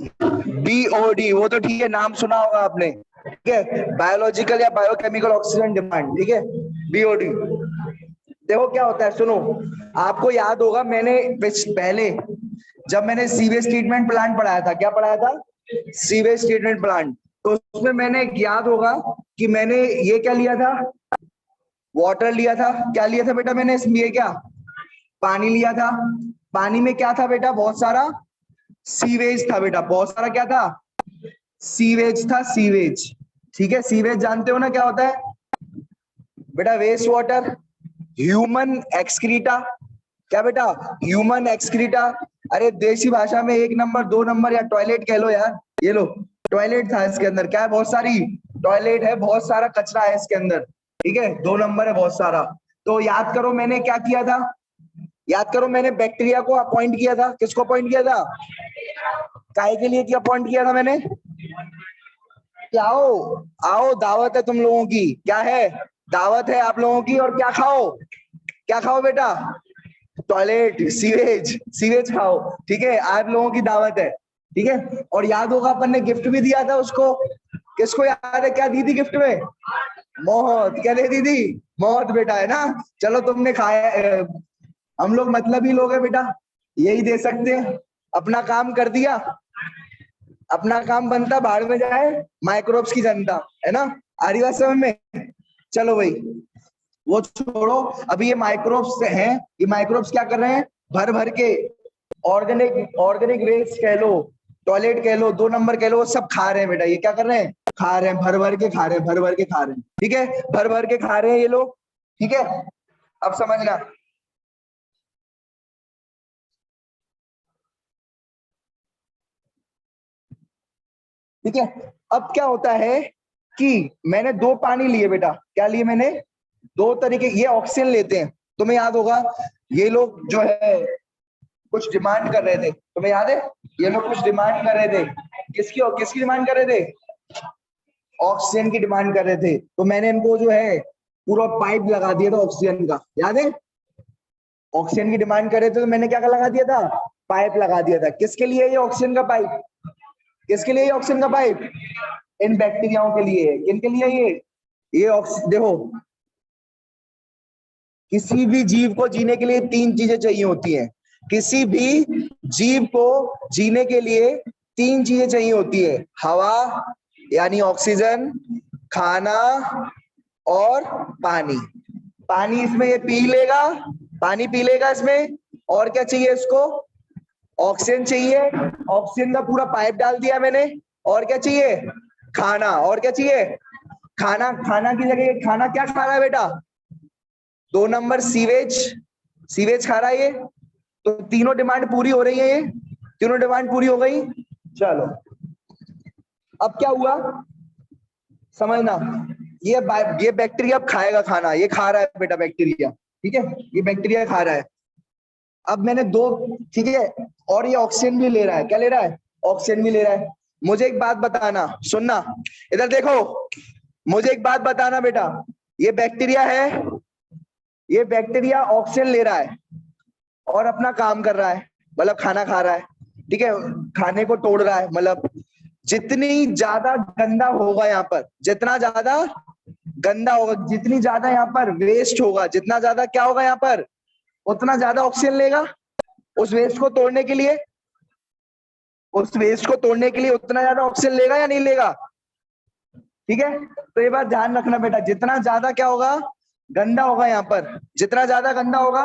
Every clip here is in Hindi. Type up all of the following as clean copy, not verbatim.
बीओडी, वो तो ठीक है, नाम सुना होगा आपने, ठीक है, बायोलॉजिकल या बायोकेमिकल ऑक्सीजन डिमांड, ठीक है, बीओडी। देखो क्या होता है, सुनो, आपको याद होगा मैंने पहले जब मैंने सीवेज ट्रीटमेंट प्लांट पढ़ाया था, क्या पढ़ाया था, सीवेज ट्रीटमेंट प्लांट, तो उसमें मैंने याद होगा कि मैंने ये क्या लिया था, वाटर लिया था, क्या लिया था बेटा मैंने इसमें, ये क्या, पानी लिया था, पानी में क्या था बेटा, बहुत सारा सीवेज था बेटा, बहुत सारा क्या था, सीवेज था, सीवेज, ठीक है, सीवेज जानते हो ना क्या होता है बेटा, वेस्ट वाटर, ह्यूमन एक्सक्रीटा, क्या बेटा, ह्यूमन एक्सक्रीटा, अरे देसी भाषा में 1 नंबर 2 नंबर या टॉयलेट कह लो यार, ये लो टॉयलेट था इसके अंदर, क्या है, बहुत सारी टॉयलेट है, बहुत सारा कचरा है इसके अंदर, ठीक है, 2 नंबर है बहुत सारा। तो याद करो मैंने क्या किया था, याद करो मैंने बैक्टीरिया को अपॉइंट किया था, किसको अपॉइंट किया था, काय के लिए क्या अपॉइंट किया था मैंने, क्या आओ, आओ दावत है तुम लोगों की, क्या है, दावत है आप लोगों की, और क्या खाओ, क्या खाओ बेटा, टॉयलेट, सीवेज, सीवेज खाओ, ठीक है, आप लोगों की दावत है, ठीक है। और याद होगा अपन ने गिफ्ट भी दिया था उसको, किसको याद है क्या दी थी गिफ्ट में, मौत, क्या दे दी थी, मौत बेटा, है ना, चलो तुमने खाया, हम लोग मतलब ही लोग हैं बेटा, यही दे सकते हैं, अपना काम कर दिया, अपना काम बनता, बाहर में जाए माइक्रोब्स की जनता, है ना, आ रही बात समझ में, चलो भाई वो छोड़ो, अभी ये माइक्रोब्स हैं, ये माइक्रोब्स क्या कर रहे हैं, भर भर के ऑर्गेनिक ऑर्गेनिक वेस्ट कह लो, टॉयलेट कह लो, 2 नंबर कह लो, वो सब खा रहे हैं बेटा, ये क्या कर रहे हैं, खा रहे हैं, भर भर के खा रहे हैं, भर भर के खा रहे हैं, ठीक है, भर भर के खा रहे हैं ये लोग, ठीक है, अब समझना, ठीक है। अब क्या होता है कि मैंने 2 पानी लिए बेटा, क्या लिए मैंने, 2 तरीके, ये ऑक्सीजन लेते हैं, तुम्हें याद होगा, ये लोग जो है कुछ डिमांड कर रहे थे, तुम्हें याद है, ये लोग कुछ डिमांड कर रहे थे, किसकी किसकी डिमांड कर रहे थे, ऑक्सीजन की डिमांड कर रहे थे, तो मैंने इनको जो है पूरा पाइप लगा दिया था ऑक्सीजन का, याद है, ऑक्सीजन की डिमांड कर रहे थे तो मैंने क्या लगा दिया था, पाइप लगा दिया था, किसके लिए ये ऑक्सीजन का पाइप, किसके लिए ये ऑक्सीजन का पाइप, इन बैक्टीरियाओं के लिए, किनके लिए ये ऑक्सीजन, देखो किसी भी जीव को जीने के लिए 3 चीजें चाहिए होती हैं, किसी भी जीव को जीने के लिए 3 चीजें चाहिए होती है, हवा यानी ऑक्सीजन, खाना और पानी, पानी इसमें ये पी लेगा, पानी पी लेगा इसमें, और क्या चाहिए इसको, ऑक्सीजन चाहिए, ऑक्सीजन का पूरा पाइप डाल दिया मैंने, और क्या चाहिए, खाना, और क्या चाहिए, खाना, खाना की जगह खाना क्या खा रहा है बेटा, 2 नंबर सीवेज, सीवेज खा रहा है ये, तो तीनों डिमांड पूरी हो रही है, ये तीनों डिमांड पूरी हो गई, चलो अब क्या हुआ समझना, ये बैक्टीरिया अब खाएगा खाना, ये खा रहा है बेटा बैक्टीरिया, ठीक है, ये बैक्टीरिया खा रहा है, अब मैंने 2, ठीक है, और ये ऑक्सीजन भी ले रहा है, क्या ले रहा है, ऑक्सीजन भी ले रहा है, मुझे एक बात बताना, सुनना, इधर देखो, मुझे एक बात बताना बेटा, ये बैक्टीरिया है, ये बैक्टीरिया ऑक्सीजन ले रहा है और अपना काम कर रहा है, मतलब खाना खा रहा है, ठीक है, खाने को तोड़ रहा है, मतलब जितनी ज्यादा गंदा होगा यहाँ पर, जितना ज्यादा गंदा होगा, जितनी ज्यादा यहाँ पर वेस्ट होगा, जितना ज्यादा क्या होगा यहाँ पर, उतना ज्यादा ऑक्सीजन लेगा, उस वेस्ट को तोड़ने के लिए, उस वेस्ट को तोड़ने के लिए उतना ज्यादा ऑक्सीजन लेगा या नहीं लेगा, ठीक है, तो ये बात ध्यान रखना बेटा, जितना ज्यादा क्या होगा, गंदा होगा यहाँ पर, जितना ज्यादा गंदा होगा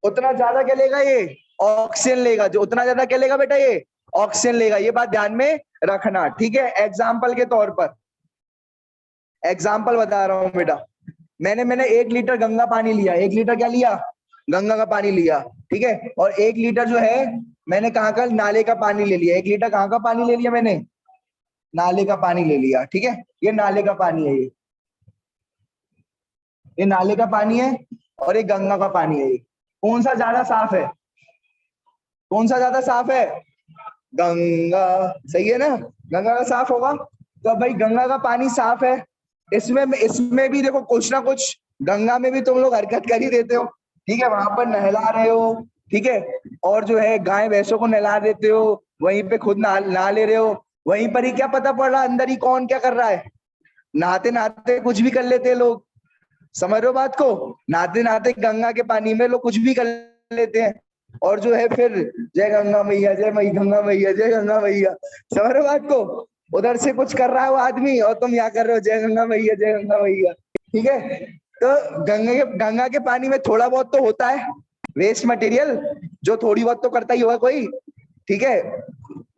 उतना ज्यादा क्या लेगा ये, ऑक्सीजन लेगा, जो उतना ज्यादा क्या लेगा बेटा, ये ऑक्सीजन लेगा, ये बात ध्यान में रखना, ठीक है। एग्जाम्पल के तौर पर एग्जाम्पल बता रहा हूं बेटा, मैंने 1 लीटर गंगा पानी लिया, 1 लीटर क्या लिया, गंगा का पानी लिया, ठीक है, और 1 लीटर जो है मैंने कहाँ का, नाले का पानी ले लिया, 1 लीटर कहाँ का पानी ले लिया मैंने, नाले का पानी ले लिया, ठीक है, ये नाले का पानी है, ये नाले का पानी है और ये गंगा का पानी है, ये कौन सा ज्यादा साफ है, कौन सा ज्यादा साफ है, गंगा, सही है ना, गंगा का साफ होगा, तो अब भाई गंगा का पानी साफ है, इसमें भी देखो कुछ ना कुछ, गंगा में भी तुम लोग हरकत कर ही देते हो, ठीक है, वहां पर नहला रहे हो, ठीक है, और जो है गाय भैंसों को नहला देते हो, वहीं पे खुद नहा ले रहे हो, वहीं पर ही क्या पता पड़ रहा अंदर ही कौन क्या कर रहा है। नहाते नहाते कुछ भी कर लेते हैं लोग, समझ रहे हो बात को, नहाते नहाते गंगा के पानी में लोग कुछ भी कर लेते हैं, और जो है फिर जय गंगा मैया, जय मई गंगा मैया, जय गंगा मैया, समझ रहे हो बात को। उधर से कुछ कर रहा है वो आदमी और तुम यहाँ कर रहे हो जय गंगा मैया, जय गंगा मैया। ठीक है, तो गंगा के पानी में थोड़ा बहुत तो होता है वेस्ट मटेरियल, जो थोड़ी बहुत तो करता ही होगा कोई। ठीक है,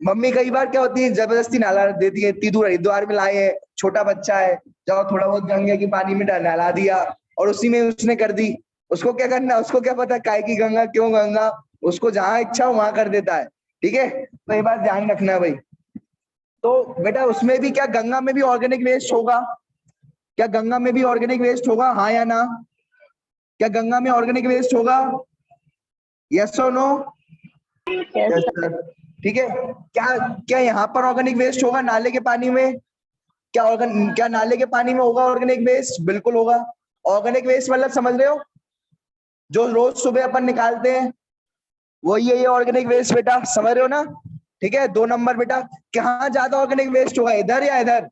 मम्मी कई बार क्या होती है जबरदस्ती नहला देती है, इतनी दूर हरिद्वार में लाए हैं, छोटा बच्चा है, जाओ थोड़ा बहुत गंगे के पानी में नहला दिया और उसी में उसने कर दी। उसको क्या करना, उसको क्या पता काय की गंगा क्यों गंगा, उसको जहां इच्छा हो वहां कर देता है। ठीक है, तो ये बात ध्यान रखना है भाई। तो बेटा उसमें भी क्या गंगा में भी ऑर्गेनिक वेस्ट होगा, क्या गंगा में भी ऑर्गेनिक वेस्ट होगा, हाँ या ना, क्या गंगा में ऑर्गेनिक वेस्ट होगा, यस और नो। Yes sir. ठीक है, क्या क्या यहाँ पर ऑर्गेनिक वेस्ट होगा नाले के पानी में, क्या नाले के पानी में होगा ऑर्गेनिक वेस्ट, बिल्कुल होगा। ऑर्गेनिक वेस्ट मतलब समझ रहे हो, जो रोज सुबह अपन निकालते हैं वही है ये ऑर्गेनिक वेस्ट बेटा, समझ रहे हो ना। ठीक है, 2 नंबर बेटा, कहाँ ज्यादा ऑर्गेनिक वेस्ट होगा, इधर या इधर,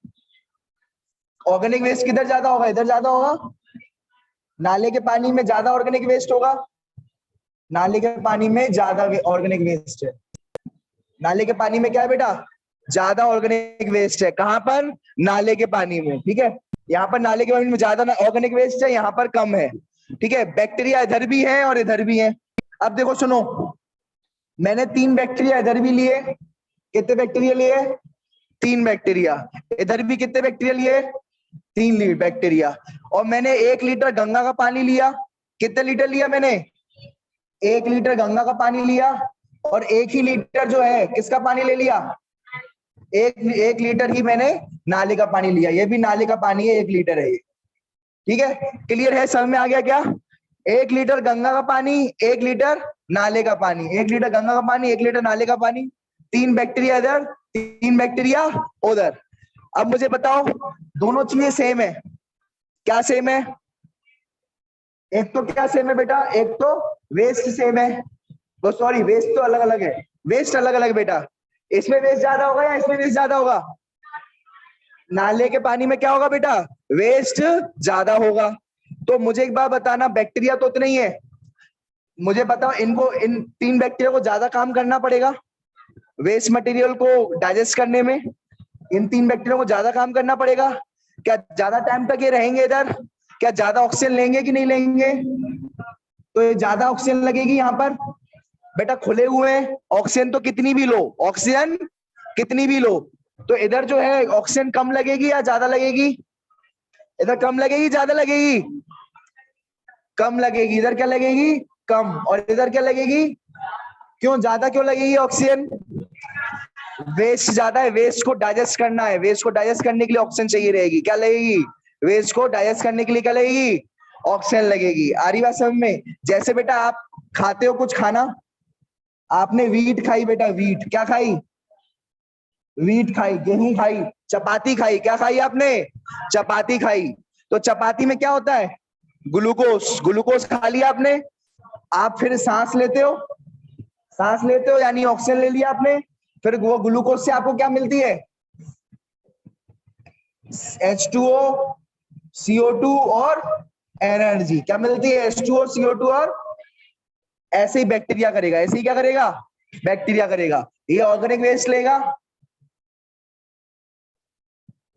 ऑर्गेनिक वेस्ट किधर ज्यादा होगा, इधर ज्यादा होगा, नाले के पानी में ज्यादा ऑर्गेनिक वेस्ट होगा, नाले के पानी में ज्यादा ऑर्गेनिक वेस्ट है, नाले के पानी में क्या है बेटा, ज्यादा ऑर्गेनिक वेस्ट है, कहां पर, नाले के पानी में। ठीक है, यहाँ पर नाले के पानी में ज्यादा ऑर्गेनिक वेस्ट है, यहाँ पर कम है। ठीक है, बैक्टीरिया इधर भी है और इधर भी है। अब देखो सुनो, मैंने 3 बैक्टीरिया इधर भी लिए, कितने बैक्टीरिया लिए, 3 बैक्टीरिया, इधर भी कितने बैक्टीरिया लिए, 3 बैक्टीरिया, और मैंने 1 लीटर गंगा का पानी लिया, कितने लीटर लिया मैंने, 1 लीटर गंगा का पानी लिया, और 1 ही लीटर जो है किसका पानी ले लिया, एक लीटर ही मैंने नाले का पानी लिया, ये भी नाले का पानी है, 1 लीटर है ये। ठीक है, क्लियर है, समझ में आ गया क्या, 1 लीटर गंगा का पानी, 1 लीटर नाले का पानी, 1 लीटर गंगा का पानी, 1 लीटर नाले का पानी, 3 बैक्टीरिया इधर, 3 बैक्टीरिया उधर। अब मुझे बताओ, दोनों चीजें सेम है, क्या सेम है, एक तो क्या सेम है बेटा, एक तो वेस्ट सेम है, वो सॉरी वेस्ट तो अलग अलग है, वेस्ट अलग अलग बेटा, इसमें वेस्ट ज्यादा होगा या इसमें वेस्ट ज्यादा होगा, नाले के पानी में क्या होगा बेटा, वेस्ट ज्यादा होगा। तो मुझे एक बात बताना, बैक्टीरिया तो उतने ही है, मुझे बताओ इनको, इन 3 बैक्टीरिया को ज्यादा काम करना पड़ेगा वेस्ट मटेरियल को डाइजेस्ट करने में, इन 3 बैक्टीरिया को ज्यादा काम करना पड़ेगा, क्या ज्यादा टाइम तक ये रहेंगे इधर, क्या ज्यादा ऑक्सीजन लेंगे कि नहीं लेंगे, तो ये ज्यादा ऑक्सीजन लगेगी यहाँ पर बेटा, खुले हुए हैं, ऑक्सीजन तो कितनी भी लो, ऑक्सीजन कितनी भी लो, तो इधर जो है ऑक्सीजन कम लगेगी या ज्यादा लगेगी, इधर कम लगेगी ज्यादा लगेगी, कम लगेगी, इधर क्या लगेगी, कम, और इधर क्या लगेगी, क्यों ज्यादा क्यों लगेगी ऑक्सीजन, वेस्ट ज्यादा है, वेस्ट को डाइजेस्ट करना है, वेस्ट को डाइजेस्ट करने के लिए ऑक्सीजन चाहिए रहेगी, क्या लगेगी, वेस्ट को डाइजेस्ट करने के लिए क्या लगेगी, ऑक्सीजन लगेगी। आ रही बात समझ में, जैसे बेटा आप खाते हो कुछ खाना, आपने वीट खाई बेटा, वीट क्या खाई, वीट खाई, गेहूं खाई, चपाती खाई, क्या खाई आपने, चपाती खाई, तो चपाती में क्या होता है, ग्लूकोज, ग्लूकोज खा लिया आपने, आप फिर सांस लेते हो, सांस लेते हो यानी ऑक्सीजन ले लिया आपने, फिर वो ग्लूकोज से आपको क्या मिलती है, H2O, CO2 और एनर्जी, क्या मिलती है, H2O, CO2 और, ऐसे ही बैक्टीरिया करेगा, ऐसे ही क्या करेगा, बैक्टीरिया करेगा, ये ऑर्गेनिक वेस्ट लेगा,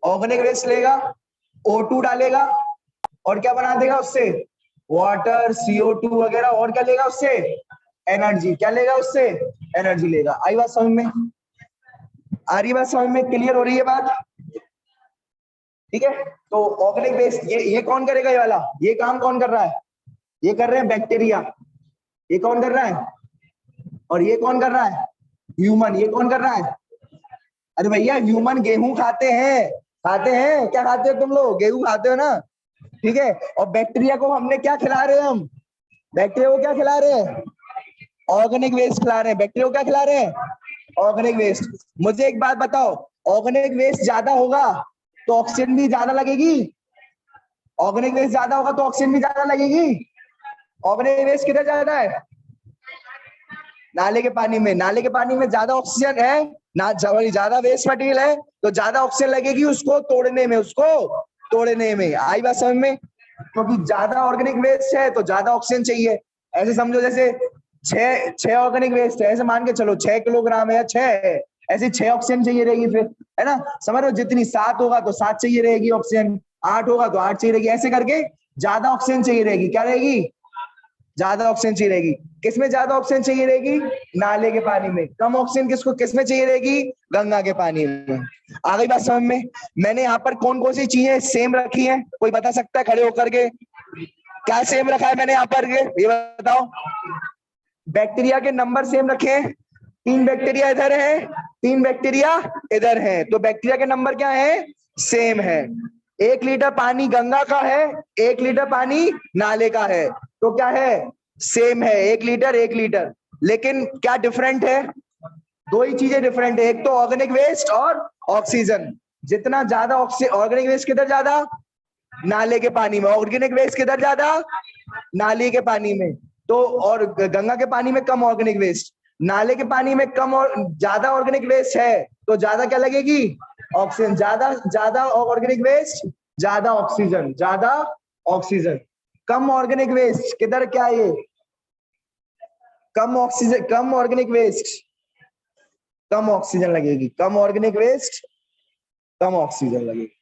ऑर्गेनिक वेस्ट लेगा, O2 डालेगा और क्या बना देगा उससे, वाटर, CO2 वगैरह, और क्या लेगा उससे, एनर्जी, क्या लेगा उससे, एनर्जी लेगा। आई बात समझ में, आ रही बात समझ में, क्लियर हो रही है बात। ठीक है, तो ऑर्गेनिक वेस्ट ये कौन करेगा, ये वाला, ये काम कौन कर रहा है, ये कर रहे हैं बैक्टीरिया, ये कौन कर रहा है, और ये कौन कर रहा है, ह्यूमन, ये कौन कर रहा है, अरे भैया ह्यूमन गेहूं खाते हैं, खाते हैं, क्या खाते हो तुम लोग, गेहूं खाते हो ना। ठीक है, और बैक्टीरिया को हमने क्या खिला रहे हैं, हम बैक्टीरिया को क्या खिला रहे हैं, ऑर्गेनिक वेस्ट खिला रहे हैं, बैक्टीरिया को क्या खिला रहे हैं, ऑर्गेनिक वेस्ट। मुझे एक बात बताओ, ऑर्गेनिक वेस्ट ज्यादा होगा तो ऑक्सीजन भी ज्यादा लगेगी, ऑर्गेनिक वेस्ट ज्यादा होगा तो ऑक्सीजन भी ज्यादा लगेगी, ऑर्गेनिक वेस्ट किधर ज्यादा है, नाले के पानी में, नाले के पानी में ज्यादा ऑक्सीजन है ना, ज्यादा वेस्ट मटेरियल है, तो ज्यादा ऑक्सीजन लगेगी उसको तोड़ने में, उसको तोड़ने में। आई बात समझ में? क्योंकि ज्यादा ऑर्गेनिक वेस्ट है तो ज्यादा ऑक्सीजन चाहिए। ऐसे समझो जैसे छह ऑर्गेनिक वेस्ट है, ऐसे मान के चलो 6 किलोग्राम है या 6 है, ऐसे 6 ऑक्सीजन चाहिए रहेगी फिर, है ना? समझ रहे हो? जितनी 7 होगा तो 7 चाहिए रहेगी ऑक्सीजन, 8 होगा तो 8 चाहिए रहेगी, ऐसे करके ज्यादा ऑक्सीजन चाहिए रहेगी। क्या रहेगी? ज्यादा ऑक्सीजन चाहिए रहेगी। किसमें ज्यादा ऑक्सीजन चाहिए रहेगी? नाले के पानी में। कम ऑक्सीजन किसको किसमें चाहिए रहेगी? गंगा के पानी में। आ गई बात समझ में? मैंने यहाँ पर कौन कौन सी चीजें सेम रखी हैं, कोई बता सकता है खड़े होकर के? क्या सेम रखा है मैंने यहाँ पर के? ये बताओ। बैक्टीरिया के नंबर सेम रखे हैं, 3 बैक्टीरिया इधर है, 3 बैक्टीरिया इधर है, तो बैक्टीरिया के नंबर क्या है? सेम है। 1 लीटर पानी गंगा का है, 1 लीटर पानी नाले का है, तो क्या है? सेम है, 1 लीटर 1 लीटर। लेकिन क्या डिफरेंट है? 2 ही चीजें डिफरेंट है, एक तो ऑर्गेनिक वेस्ट और ऑक्सीजन। जितना ज्यादा ऑर्गेनिक वेस्ट किधर ज्यादा? नाले के पानी में। ऑर्गेनिक वेस्ट किधर ज्यादा? नाले के पानी में। तो और गंगा के पानी में कम ऑर्गेनिक वेस्ट, नाले के पानी में कम और ज्यादा ऑर्गेनिक वेस्ट है, तो ज्यादा क्या लगेगी? ऑक्सीजन। ज्यादा ज्यादा ऑर्गेनिक वेस्ट, ज्यादा ऑक्सीजन, ज्यादा ऑक्सीजन। कम ऑर्गेनिक वेस्ट किधर, क्या ये? कम ऑक्सीजन, कम ऑर्गेनिक वेस्ट, कम ऑक्सीजन लगेगी। कम ऑर्गेनिक वेस्ट, कम ऑक्सीजन लगेगी।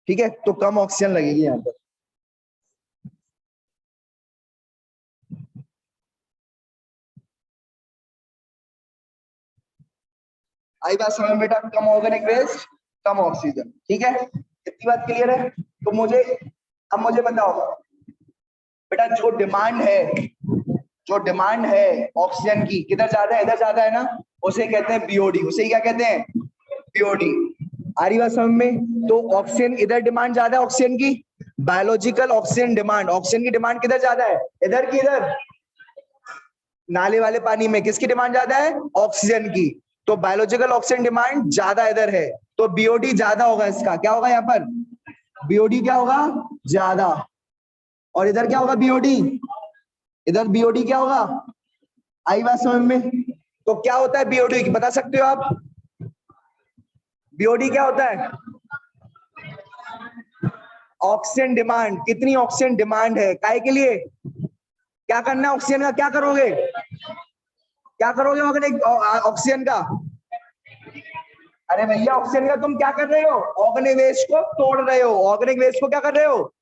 ठीक है, तो कम ऑक्सीजन लगेगी यहां पर। आई बात समझ में बेटा? कम ऑर्गेनिक वेस्ट, कम ऑक्सीजन। ठीक है, इतनी बात क्लियर है? तो मुझे अब मुझे बताओ बेटा, जो डिमांड है ऑक्सीजन की किधर ज्यादा है? इधर ज्यादा है ना, उसे कहते हैं बीओडी। उसे क्या कहते हैं? बीओडी। आ रही बात समझ में? तो ऑक्सीजन इधर डिमांड ज्यादा है ऑक्सीजन की, बायोलॉजिकल ऑक्सीजन डिमांड, ऑक्सीजन की डिमांड किधर ज्यादा है? इधर की इधर? नाले वाले पानी में किसकी डिमांड ज्यादा है? ऑक्सीजन की। तो बायोलॉजिकल ऑक्सीजन डिमांड ज्यादा इधर है, तो बीओडी ज्यादा होगा इसका। क्या होगा यहाँ पर? बीओडी क्या होगा? ज्यादा। और इधर क्या होगा? बीओडी, इधर बीओडी क्या होगा? आई बात समझ में? तो क्या होता है बीओडी, बता सकते हो आप? बीओडी क्या होता है? Oxygen demand. कितनी ऑक्सीजन डिमांड है, काय के लिए? क्या करना है ऑक्सीजन का? क्या करोगे? क्या करोगे ऑक्सीजन का? अरे भैया, ऑक्सीजन का तुम क्या कर रहे हो? ऑर्गेनिक वेस्ट को तोड़ रहे हो। ऑर्गेनिक वेस्ट को क्या कर रहे हो?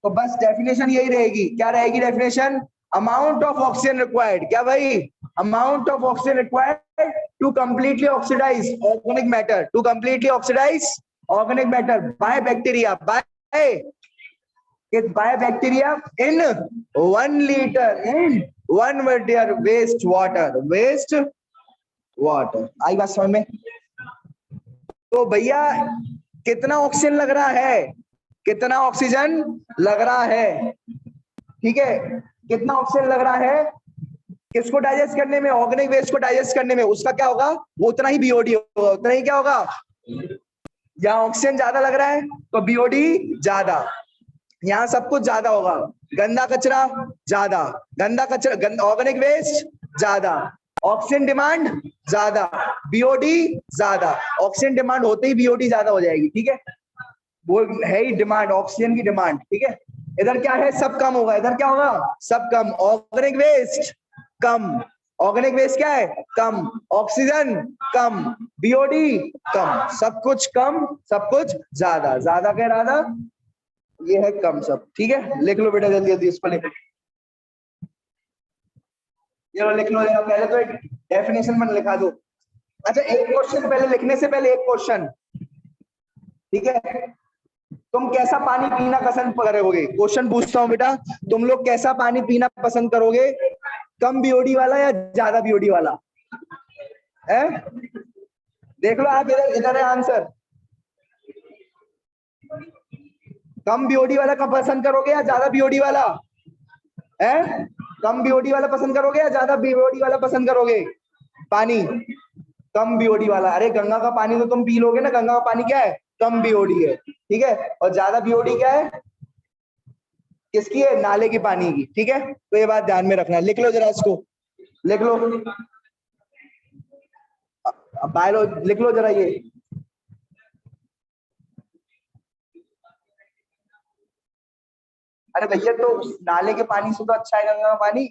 तो बस डेफिनेशन यही रहेगी। क्या रहेगी definition? Amount of oxygen required. क्या भाई? Amount of oxygen required to completely oxidize organic matter, to completely oxidize organic matter by bacteria, by bacteria in 1 litre in 1 metre waste water. आई बात समझ में? तो भैया कितना ऑक्सीजन लग रहा है? कितना ऑक्सीजन लग रहा है? ठीक है, कितना ऑक्सीजन लग रहा है? किसको डाइजेस्ट करने में? ऑर्गेनिक वेस्ट को डाइजेस्ट करने में। उसका क्या होगा? वो उतना ही बीओडी होगा, उतना ही क्या होगा? यहाँ ऑक्सीजन ज्यादा लग रहा है तो बीओडी ज्यादा, यहाँ सब कुछ ज्यादा होगा। गंदा कचरा ज्यादा, ऑर्गेनिक वेस्ट ज्यादा, ऑक्सीजन डिमांड ज्यादा, बीओडी ज्यादा। ऑक्सीजन डिमांड होते ही बीओडी ज्यादा हो जाएगी। ठीक है, वो है ही डिमांड, ऑक्सीजन की डिमांड। ठीक है, इधर क्या है? सब कम होगा। इधर क्या होगा? सब कम। ऑर्गेनिक वेस्ट कम, ऑर्गेनिक वेस्ट क्या है? कम। ऑक्सीजन कम, बीओडी कम। सब कुछ कम, सब कुछ ज्यादा। ज्यादा का इरादा ये है कम सब। ठीक है, लिख लो बेटा जल्दी जल्दी इसको लिख लो। ये लिख लो जरा, पहले तो एक डेफिनेशन में लिखा दो। अच्छा, एक क्वेश्चन पहले, लिखने से पहले एक क्वेश्चन। ठीक है, तुम कैसा पानी पीना पसंद करोगे? क्वेश्चन पूछता हूँ बेटा, तुम लोग कैसा पानी पीना पसंद करोगे? कम बीओडी वाला या ज्यादा बीओडी वाला? है? देख लो आप, इधर इधर है आंसर। कम बीओडी वाला का पसंद करोगे या ज्यादा बीओडी वाला? है? कम बीओडी वाला पसंद करोगे या ज्यादा बीओडी वाला पसंद करोगे? पानी कम बीओडी वाला। अरे गंगा का पानी तो तुम पी लोगे ना, गंगा का पानी क्या है? कम बीओडी है। ठीक है, और ज्यादा बीओडी क्या है? किसकी है? नाले की पानी की। ठीक है, तो ये बात ध्यान में रखना। लिख लो जरा इसको, लिख लो बायो, लिख लो जरा ये। अरे भैया, तो नाले के पानी से तो अच्छा है गंगा का पानी।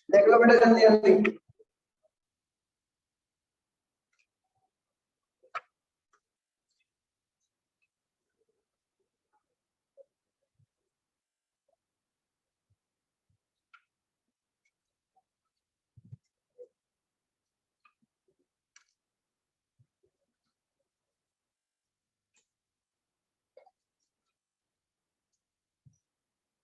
देख लो बेटा जल्दी जल्दी।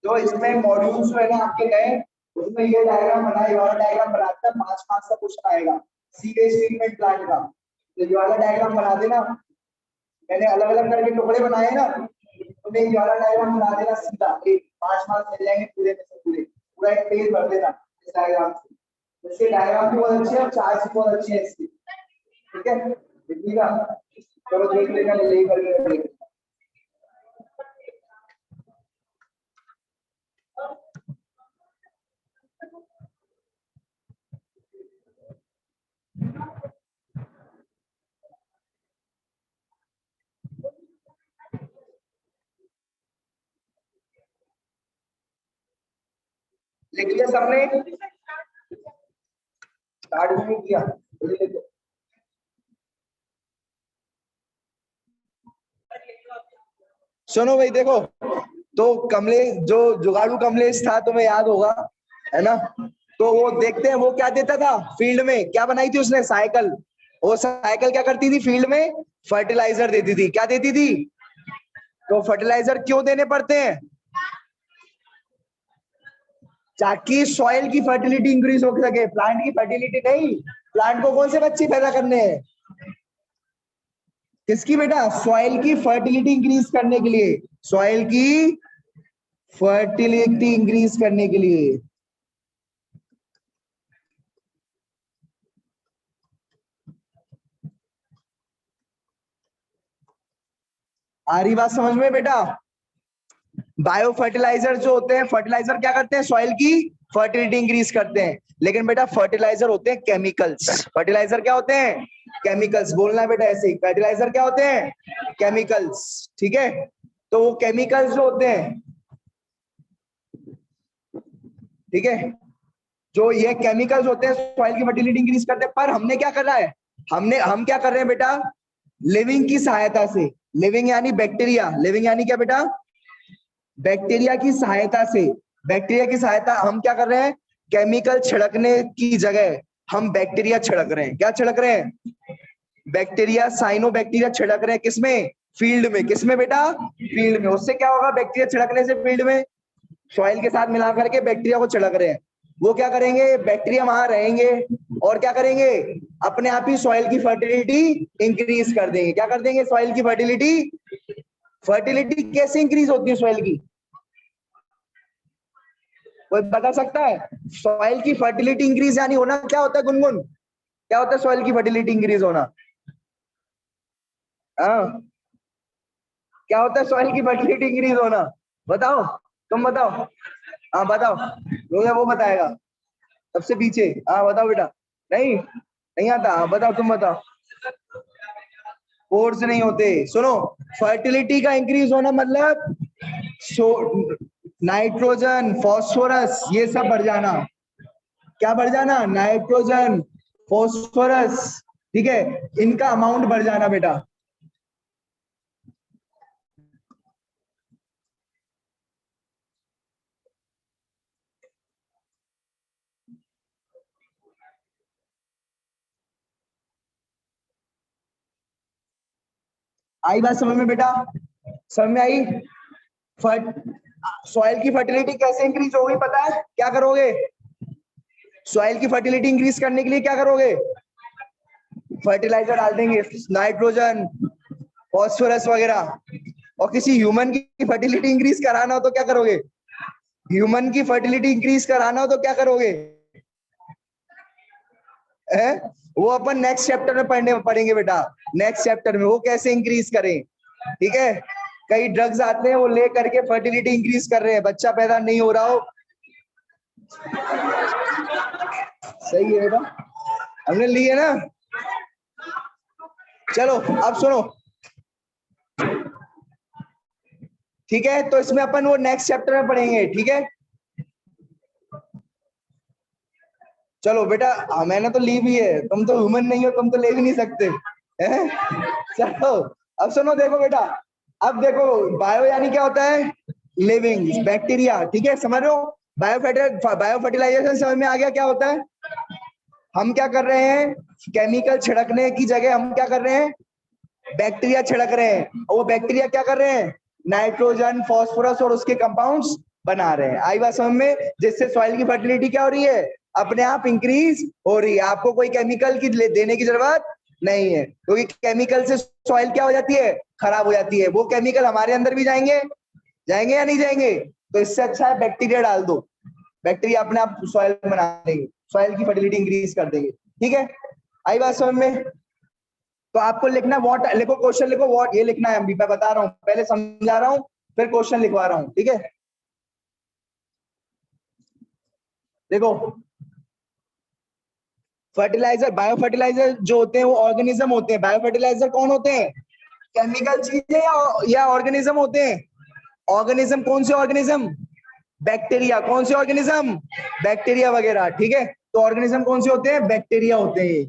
जो इसमें मॉड्यूल्स जो है ना आपके नए, उसमें ये डायग्राम बना, ये वाला डायग्राम बनाता है, 5 मार्क्स का क्वेश्चन आएगा सीवेज ट्रीटमेंट प्लांट का। तो ये वाला डायग्राम बना देना, मैंने अलग अलग करके टुकड़े बनाए ना, तो ये वाला डायग्राम बना देना सीधा, एक 5 मार्क्स मिल जाएंगे पूरे में से पूरे, पूरा एक पेज भर देना इस डायग्राम से। इसके डायग्राम भी बहुत अच्छे हैं और चार्ट्स भी बहुत अच्छे हैं इसके। ठीक है, देखिएगा, चलो देख लेना, यही करके लिख लिया सबने? स्टार्ट भी नहीं किया? सुनो भाई, देखो, तो कमलेश, जो जुगाड़ू कमलेश था, तुम्हें याद होगा, है ना? तो वो देखते हैं, वो क्या देता था फील्ड में, क्या बनाई थी उसने? साइकिल। वो साइकिल क्या करती थी फील्ड में? फर्टिलाइजर देती थी। क्या देती थी? तो फर्टिलाइजर क्यों देने पड़ते हैं? ताकि सॉइल की फर्टिलिटी इंक्रीज हो सके, प्लांट की फर्टिलिटी नहीं। प्लांट को कौन से बच्चे पैदा करने हैं? किसकी बेटा? सॉइल की फर्टिलिटी इंक्रीज करने के लिए, सॉइल की फर्टिलिटी इंक्रीज करने के लिए। आ रही बात समझ में बेटा? बायो फर्टिलाइजर जो होते हैं, फर्टिलाइजर क्या करते हैं? सॉइल की फर्टिलिटी इंक्रीज करते हैं। लेकिन बेटा फर्टिलाइजर होते हैं केमिकल्स। फर्टिलाइजर क्या होते हैं? केमिकल्स। बोलना है बेटा ऐसे ही, फर्टिलाइजर क्या होते हैं? केमिकल्स। ठीक है, तो वो केमिकल्स जो होते हैं, ठीक है, जो ये केमिकल्स होते हैं सॉइल की फर्टिलिटी इंक्रीज करते हैं। पर हमने क्या कर रहा है, हम क्या कर रहे हैं बेटा? लिविंग की सहायता से, लिविंग यानी बैक्टीरिया, लिविंग यानी क्या बेटा? बैक्टीरिया की सहायता से, बैक्टीरिया की सहायता हम क्या कर रहे हैं? केमिकल छिड़कने की जगह हम बैक्टीरिया छिड़क रहे हैं। क्या छिड़क रहे हैं? बैक्टीरिया, साइनो बैक्टीरिया छिड़क रहे हैं। किसमें? फील्ड में। किसमें बेटा? फील्ड में। उससे क्या होगा बैक्टीरिया छिड़कने से? फील्ड में सॉइल के साथ मिला करके बैक्टीरिया को छिड़क रहे हैं। वो क्या करेंगे? बैक्टीरिया वहां रहेंगे और क्या करेंगे? अपने आप ही सॉइल की फर्टिलिटी इंक्रीज कर देंगे। क्या कर देंगे? सॉइल की फर्टिलिटी। फर्टिलिटी कैसे इंक्रीज होती है सॉइल की? कोई बता सकता है? सॉइल की फर्टिलिटी इंक्रीज यानी होना क्या होता है गुनगुन? क्या होता है सॉइल की फर्टिलिटी इंक्रीज होना? हाँ, क्या होता है सॉइल की फर्टिलिटी इंक्रीज होना? बताओ, तुम बताओ। हाँ बताओ, वो बताएगा सबसे पीछे। हाँ बताओ बेटा। नहीं, नहीं आता? हाँ बताओ, तुम बताओ। पोर्स नहीं होते। सुनो, फर्टिलिटी का इंक्रीज होना मतलब नाइट्रोजन, फॉस्फोरस, ये सब बढ़ जाना। क्या बढ़ जाना? नाइट्रोजन, फॉस्फोरस, ठीक है, इनका अमाउंट बढ़ जाना बेटा। आई बात समझ में बेटा? समझ में आई? सॉइल की फर्टिलिटी कैसे इंक्रीज होगी पता है? क्या करोगे? सॉइल की फर्टिलिटी इंक्रीज करने के लिए क्या करोगे? फर्टिलाइजर डाल देंगे, नाइट्रोजन, फॉस्फोरस वगैरह। और किसी ह्यूमन की फर्टिलिटी इंक्रीज कराना हो तो क्या करोगे? ह्यूमन की फर्टिलिटी इंक्रीज कराना हो तो क्या करोगे? है? वो अपन नेक्स्ट चैप्टर में पढ़ेंगे बेटा, नेक्स्ट चैप्टर में वो कैसे इंक्रीज करें। ठीक है, कई ड्रग्स आते हैं वो ले करके फर्टिलिटी इंक्रीज कर रहे हैं, बच्चा पैदा नहीं हो रहा हो। सही है बेटा, हमने लिए ना। चलो अब सुनो, ठीक है, तो इसमें अपन वो नेक्स्ट चैप्टर में पढ़ेंगे। ठीक है, चलो बेटा, मैंने तो ली भी है, तुम तो ह्यूमन नहीं हो, तुम तो ले भी नहीं सकते हैं? चलो अब सुनो, देखो बेटा, अब देखो बायो यानी क्या होता है? Living bacteria. ठीक है, समझ रहे हो? बायो फर्टिलाइजेशन समझ में आ गया क्या होता है? हम क्या कर रहे हैं, केमिकल छिड़कने की जगह हम क्या कर रहे हैं, बैक्टीरिया छिड़क रहे हैं। और वो बैक्टीरिया क्या कर रहे हैं, नाइट्रोजन, फास्फोरस और उसके कंपाउंड्स बना रहे हैं। आई बात समझ में? जिससे सॉइल की फर्टिलिटी क्या हो रही है, अपने आप इंक्रीज हो रही है। आपको कोई केमिकल की देने की जरूरत नहीं है, क्योंकि केमिकल से सॉइल क्या हो जाती है, खराब हो जाती है। वो केमिकल हमारे अंदर भी जाएंगे, जाएंगे या नहीं जाएंगे? तो इससे अच्छा है बैक्टीरिया डाल दो, बैक्टीरिया अपने आप सॉइल बना देंगे, सॉइल की फर्टिलिटी इंक्रीज कर देंगे। ठीक है, आई बात समझ में? तो आपको लिखना वॉट, लिखो क्वेश्चन लिखो वॉट, ये लिखना है, मैं बता रहा हूँ, पहले समझा रहा हूँ फिर क्वेश्चन लिखवा रहा हूँ। ठीक है, देखो फर्टिलाइजर, बायो फर्टिलाइजर जो होते हैं वो ऑर्गेनिज्म होते हैं। बायो फर्टिलाइजर कौन होते हैं, केमिकल चीजें या ऑर्गेनिज्म होते हैं? ऑर्गेनिज्म, कौन से ऑर्गेनिज्म? बैक्टीरिया। कौन से ऑर्गेनिज्म? बैक्टीरिया वगैरह। ठीक है, तो ऑर्गेनिज्म कौन से होते हैं, बैक्टीरिया होते हैं।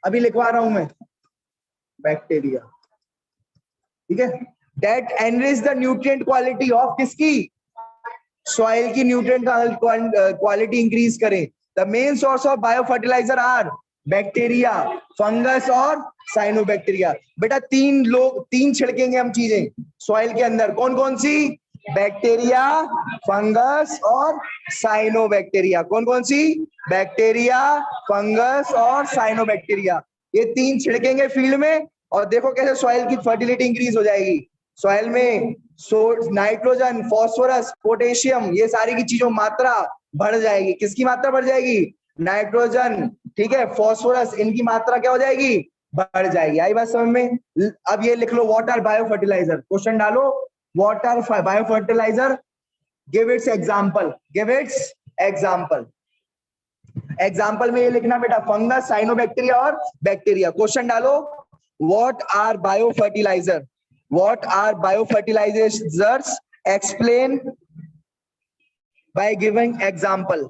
अभी लिखवा रहा हूं मैं, बैक्टीरिया। ठीक है, that enrich the nutrient quality of किसकी, सॉइल की न्यूट्रिएंट क्वालिटी इंक्रीज करें। The main source of biofertilizer are bacteria, fungus और साइनोबैक्टीरिया। बेटा तीन छिड़केंगे हम चीजें सॉइल के अंदर, कौन कौन सी? बैक्टीरिया, फंगस और साइनोबैक्टीरिया। कौन कौन सी? बैक्टीरिया, फंगस और साइनोबैक्टीरिया। ये तीन छिड़केंगे फील्ड में, और देखो कैसे सॉइल की फर्टिलिटी इंक्रीज हो जाएगी। सॉइल में नाइट्रोजन, फास्फोरस, पोटेशियम, ये सारी की चीजों मात्रा बढ़ जाएगी। किसकी मात्रा बढ़ जाएगी? नाइट्रोजन, ठीक है, फास्फोरस, इनकी मात्रा क्या हो जाएगी, बढ़ जाएगी। आई बात समझ में? अब ये लिख लो, what are bio fertilizer, question डालो, what are bio fertilizer, give its example, give its example. Example में ये लिखना बेटा, फंगस, साइनोबैक्टीरिया और बैक्टीरिया। क्वेश्चन डालो, what are bio fertilizer, what are bio fertilizers, explain by giving example.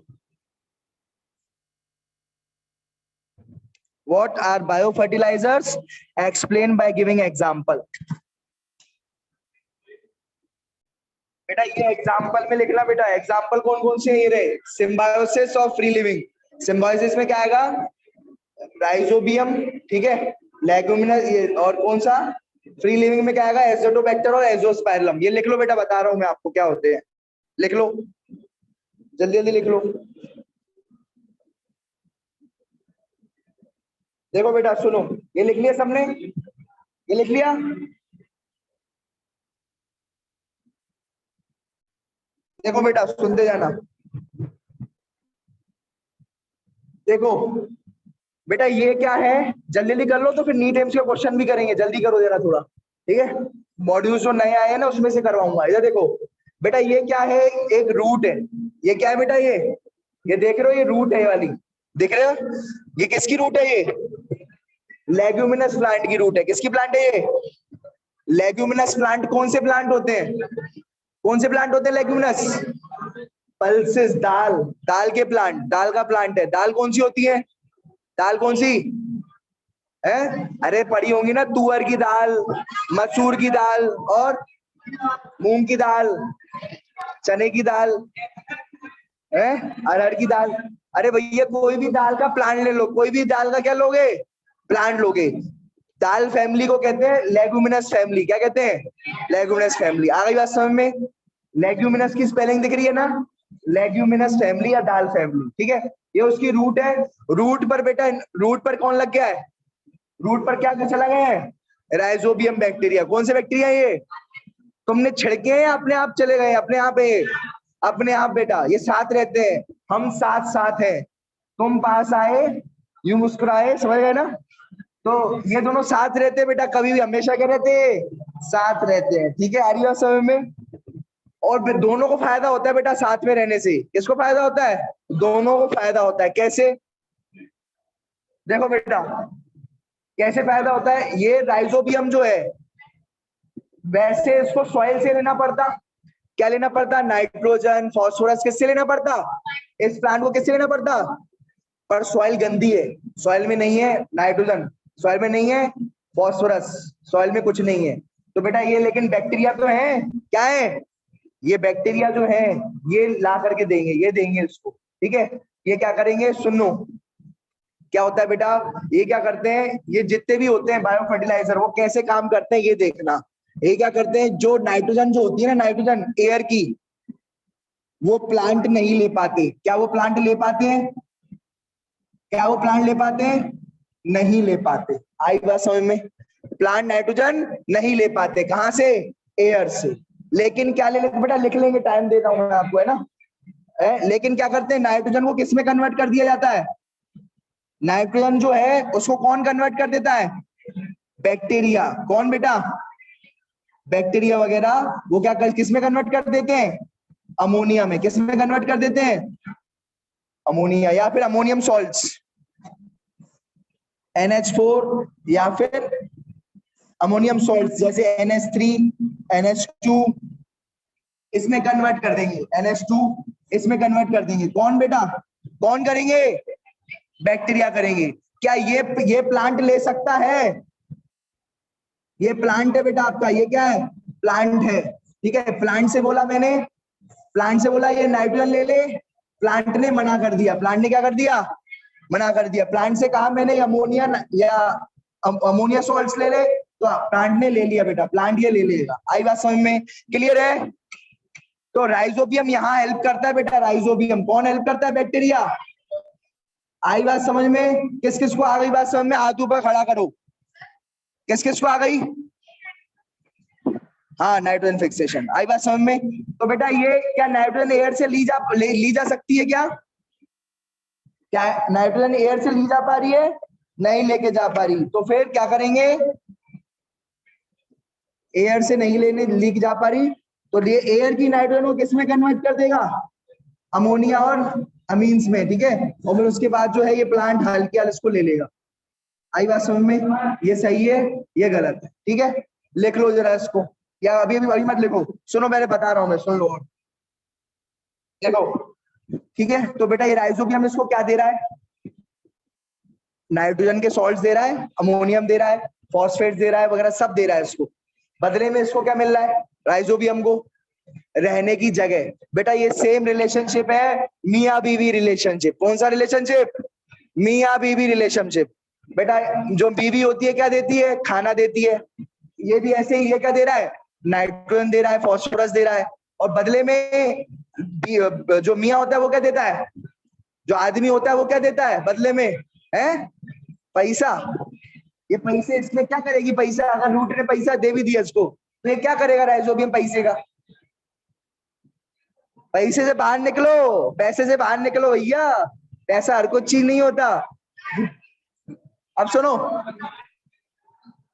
What are biofertilizers? Explain by giving example. बेटा ये एग्जाम्पल में लिखना बेटा, एग्जाम्पल कौन कौन से ये रहे, सिम्बायोसिस और फ्री लिविंग। सिम्बायोसिस में क्या आएगा, राइजोबियम, ठीक है, लेगुमिनस, और कौन सा? फ्री लिविंग में क्या आएगा, एजोटोबैक्टर और एजोस्पाइरलम। ये लिख लो बेटा, बता रहा हूं मैं आपको क्या होते हैं, लिख लो, जल्दी जल्दी लिख लो। देखो बेटा सुनो, ये लिख लिया सबने, ये लिख लिया? देखो बेटा सुनते जाना, देखो बेटा ये क्या है, जल्दी जल्दी कर लो, तो फिर नीट एम्स के क्वेश्चन भी करेंगे, जल्दी करो जरा थोड़ा। ठीक है, मॉड्यूल जो नए आए हैं ना उसमें से करवाऊंगा। इधर देखो बेटा, ये क्या है, एक रूट है। ये क्या है बेटा, ये देख रहे हो, ये रूट है, ये वाली देख रहे हो, ये किसकी रूट है, ये लेग्यूमिनस प्लांट की रूट है। किसकी प्लांट है ये? Leguminous plant. कौन से प्लांट होते हैं, कौन से प्लांट होते हैं लेग्यूमिनस? पल्सेस, दाल, दाल के प्लांट, दाल का प्लांट है। दाल कौन सी होती है, दाल कौन सी है? अरे पड़ी होंगी ना, तुअर की दाल, मसूर की दाल, और मूंग की दाल, चने की दाल है, अरहर की दाल। अरे भैया कोई भी दाल का प्लांट ले लो, कोई भी दाल का क्या लोगे, प्लांट लोगे। दाल फैमिली को कहते हैं लेगुमिनस फैमिली। क्या कहते हैं? Leguminous family. आ गई बात समझ में? लेग्यूमिनस की स्पेलिंग दिख रही है ना, लेग्यूमिनस फैमिली या दाल फैमिली। ठीक है, ये उसकी रूट है। रूट पर बेटा, रूट पर कौन लग गया है, रूट पर क्या चला गया है, राइजोबियम बैक्टीरिया। कौन से बैक्टीरिया ये? तुमने छिड़के हैं, अपने आप चले गए, अपने आप है, अपने आप बेटा, ये साथ रहते हैं, हम साथ साथ हैं। तुम पास आए, यूं मुस्कुराए, समझ गए ना? तो ये दोनों साथ रहते हैं बेटा, कभी भी, हमेशा क्या रहते हैं? साथ रहते हैं। ठीक है, आ रही है बात समझ में? और फिर दोनों को फायदा होता है बेटा साथ में रहने से। किसको फायदा होता है? दोनों को फायदा होता है। कैसे? देखो बेटा, कैसे फायदा होता है? ये राइजोबियम जो है, वैसे इसको सॉइल से लेना पड़ता। क्या लेना पड़ता? Nitrogen, phosphorus. किससे लेना पड़ता? इस प्लांट को किससे लेना पड़ता? पर सॉइल गंदी है, सॉइल में नहीं है नाइट्रोजन, सॉइल में नहीं है फास्फोरस, सॉइल में कुछ नहीं है। तो बेटा ये, लेकिन बैक्टीरिया तो है, क्या है? ये बैक्टीरिया जो है, ये ला करके देंगे, ये देंगे इसको। ठीक है, ये क्या करेंगे? सुनो, क्या होता है बेटा, ये क्या करते हैं, ये जितने भी होते हैं बायो फर्टिलाइजर, वो कैसे काम करते हैं ये देखना। ये क्या करते हैं, जो नाइट्रोजन जो होती है ना, नाइट्रोजन एयर की, वो प्लांट नहीं ले पाते। क्या वो प्लांट ले पाते हैं? क्या वो प्लांट ले पाते हैं? नहीं ले पाते। आई बात समझ में? प्लांट नाइट्रोजन नहीं ले पाते, कहां से? एयर से। लेकिन क्या ले लेते बेटा, लिख लेंगे, टाइम देता हूं मैं आपको, है ना? लेकिन क्या करते हैं, नाइट्रोजन को किसमें कन्वर्ट कर दिया जाता है? नाइट्रोजन जो है उसको कौन कन्वर्ट कर देता है? बैक्टीरिया। कौन बेटा? बैक्टीरिया वगैरह, वो क्या कर, किसमें कन्वर्ट कर देते हैं? अमोनिया में। किसमें कन्वर्ट कर देते हैं? अमोनिया, या फिर अमोनियम सॉल्ट्स, NH4, या फिर अमोनियम सॉल्ट्स जैसे NH3, NH2, इसमें कन्वर्ट कर देंगे। NH2 इसमें कन्वर्ट कर देंगे। कौन बेटा? कौन करेंगे? बैक्टीरिया करेंगे। क्या ये प्लांट ले सकता है? ये प्लांट है बेटा आपका, ये क्या है? प्लांट है। ठीक है, प्लांट से बोला मैंने, प्लांट से बोला ये नाइट्रोजन ले ले, प्लांट ने मना कर दिया। प्लांट ने क्या कर दिया? मना कर दिया। प्लांट से कहा मैंने अमोनिया या अमोनिया सॉल्ट्स ले ले, तो प्लांट ने ले लिया बेटा, प्लांट ये ले लेगा। आई बात समझ में? क्लियर है? तो राइजोबियम यहाँ हेल्प करता है बेटा, राइजोबियम। कौन हेल्प करता है? बैक्टीरिया। आई बात समझ में? किस किस को आ गई बात समझ में? हाथ ऊपर खड़ा करो, किस किस को आ गई? हाँ, नाइट्रोजन फिक्सेशन। आई बात समझ में? तो बेटा ये क्या नाइट्रोजन एयर से ली जा सकती है क्या? क्या नाइट्रोजन एयर से ली जा पा रही है? नहीं लेके जा पा रही। तो फिर क्या करेंगे? एयर से नहीं लेने ली जा पा रही, तो ये एयर की नाइट्रोजन को किसमें कन्वर्ट कर देगा? अमोनिया और अमीन्स में। ठीक है, और फिर उसके बाद जो है ये प्लांट हल्की हाल इसको ले लेगा। आई बात समझ में? ये सही है, ये गलत है। ठीक है, लिख लो जरा इसको, या अभी अभी अभी मत लिखो, सुनो मैंने बता रहा हूं, मैं सुन लो और देखो। ठीक है, तो बेटा ये राइजोबियम इसको क्या दे रहा है? नाइट्रोजन के सॉल्ट्स दे रहा है, अमोनियम दे रहा है, फॉस्फेट दे रहा है, वगैरह सब दे रहा है इसको। बदले में इसको क्या मिल रहा है? राइजोबियम को रहने की जगह। बेटा ये सेम रिलेशनशिप है, मियां बीवी रिलेशनशिप। कौन सा रिलेशनशिप? मियां बीवी रिलेशनशिप। बेटा जो बीवी होती है क्या देती है? खाना देती है। ये भी ऐसे ही, ये क्या दे रहा है? नाइट्रोजन दे रहा है, फास्फोरस दे रहा है। और बदले में जो मियां होता है वो क्या देता है? जो आदमी होता है वो क्या देता है बदले में? है पैसा। ये पैसे इसमें क्या करेगी? पैसा, अगर रूट ने पैसा दे भी दिया इसको, तो ये क्या करेगा राइजोबियम पैसे का? पैसे से बाहर निकलो, पैसे से बाहर निकलो भैया, पैसा हर कुछ चीज नहीं होता। अब सुनो,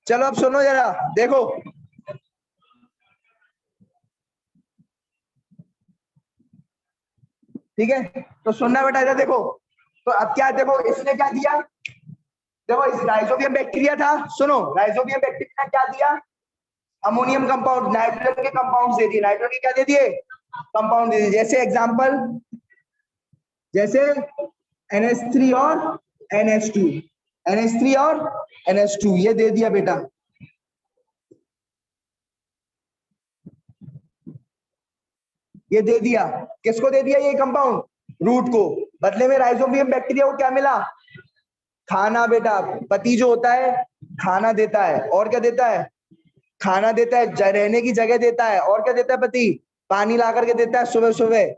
चलो अब सुनो जरा, देखो ठीक है, तो सुनना बेटा इधर देखो। तो अब क्या, देखो इसने क्या दिया, देखो इस राइजोबियम बैक्टीरिया था, सुनो राइजोबियम बैक्टीरिया ने क्या दिया? अमोनियम कंपाउंड, नाइट्रोजन के कंपाउंड दे दिए। नाइट्रोजन के क्या दे दिए? कंपाउंड दे दिए। जैसे एग्जांपल, जैसे NH3 और NH2, NH3 और NH2 ये दे दिया बेटा। ये दे दिया, किसको दे दिया ये कंपाउंड? रूट को। बदले में राइजोबियम बैक्टीरिया को क्या मिला? खाना बेटा। पति जो होता है खाना देता है, और क्या देता है? खाना देता है, रहने की जगह देता है, और क्या देता है पति? पानी ला करके देता है सुबह सुबह।